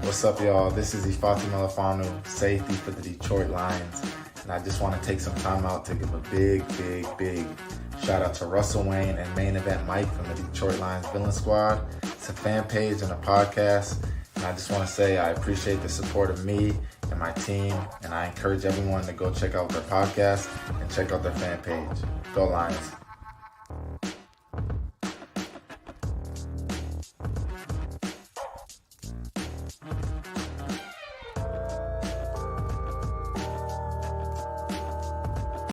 What's up, y'all? This is Ifeatu Melifonwu, safety for the Detroit Lions. And I just want to take some time out to give a big shout out to Russell Wayne and Main Event Mike from the Detroit Lions Villain Squad. It's a fan page and a podcast. And I just want to say I appreciate the support of me and my team. And I encourage everyone to go check out their podcast and check out their fan page. Go Lions.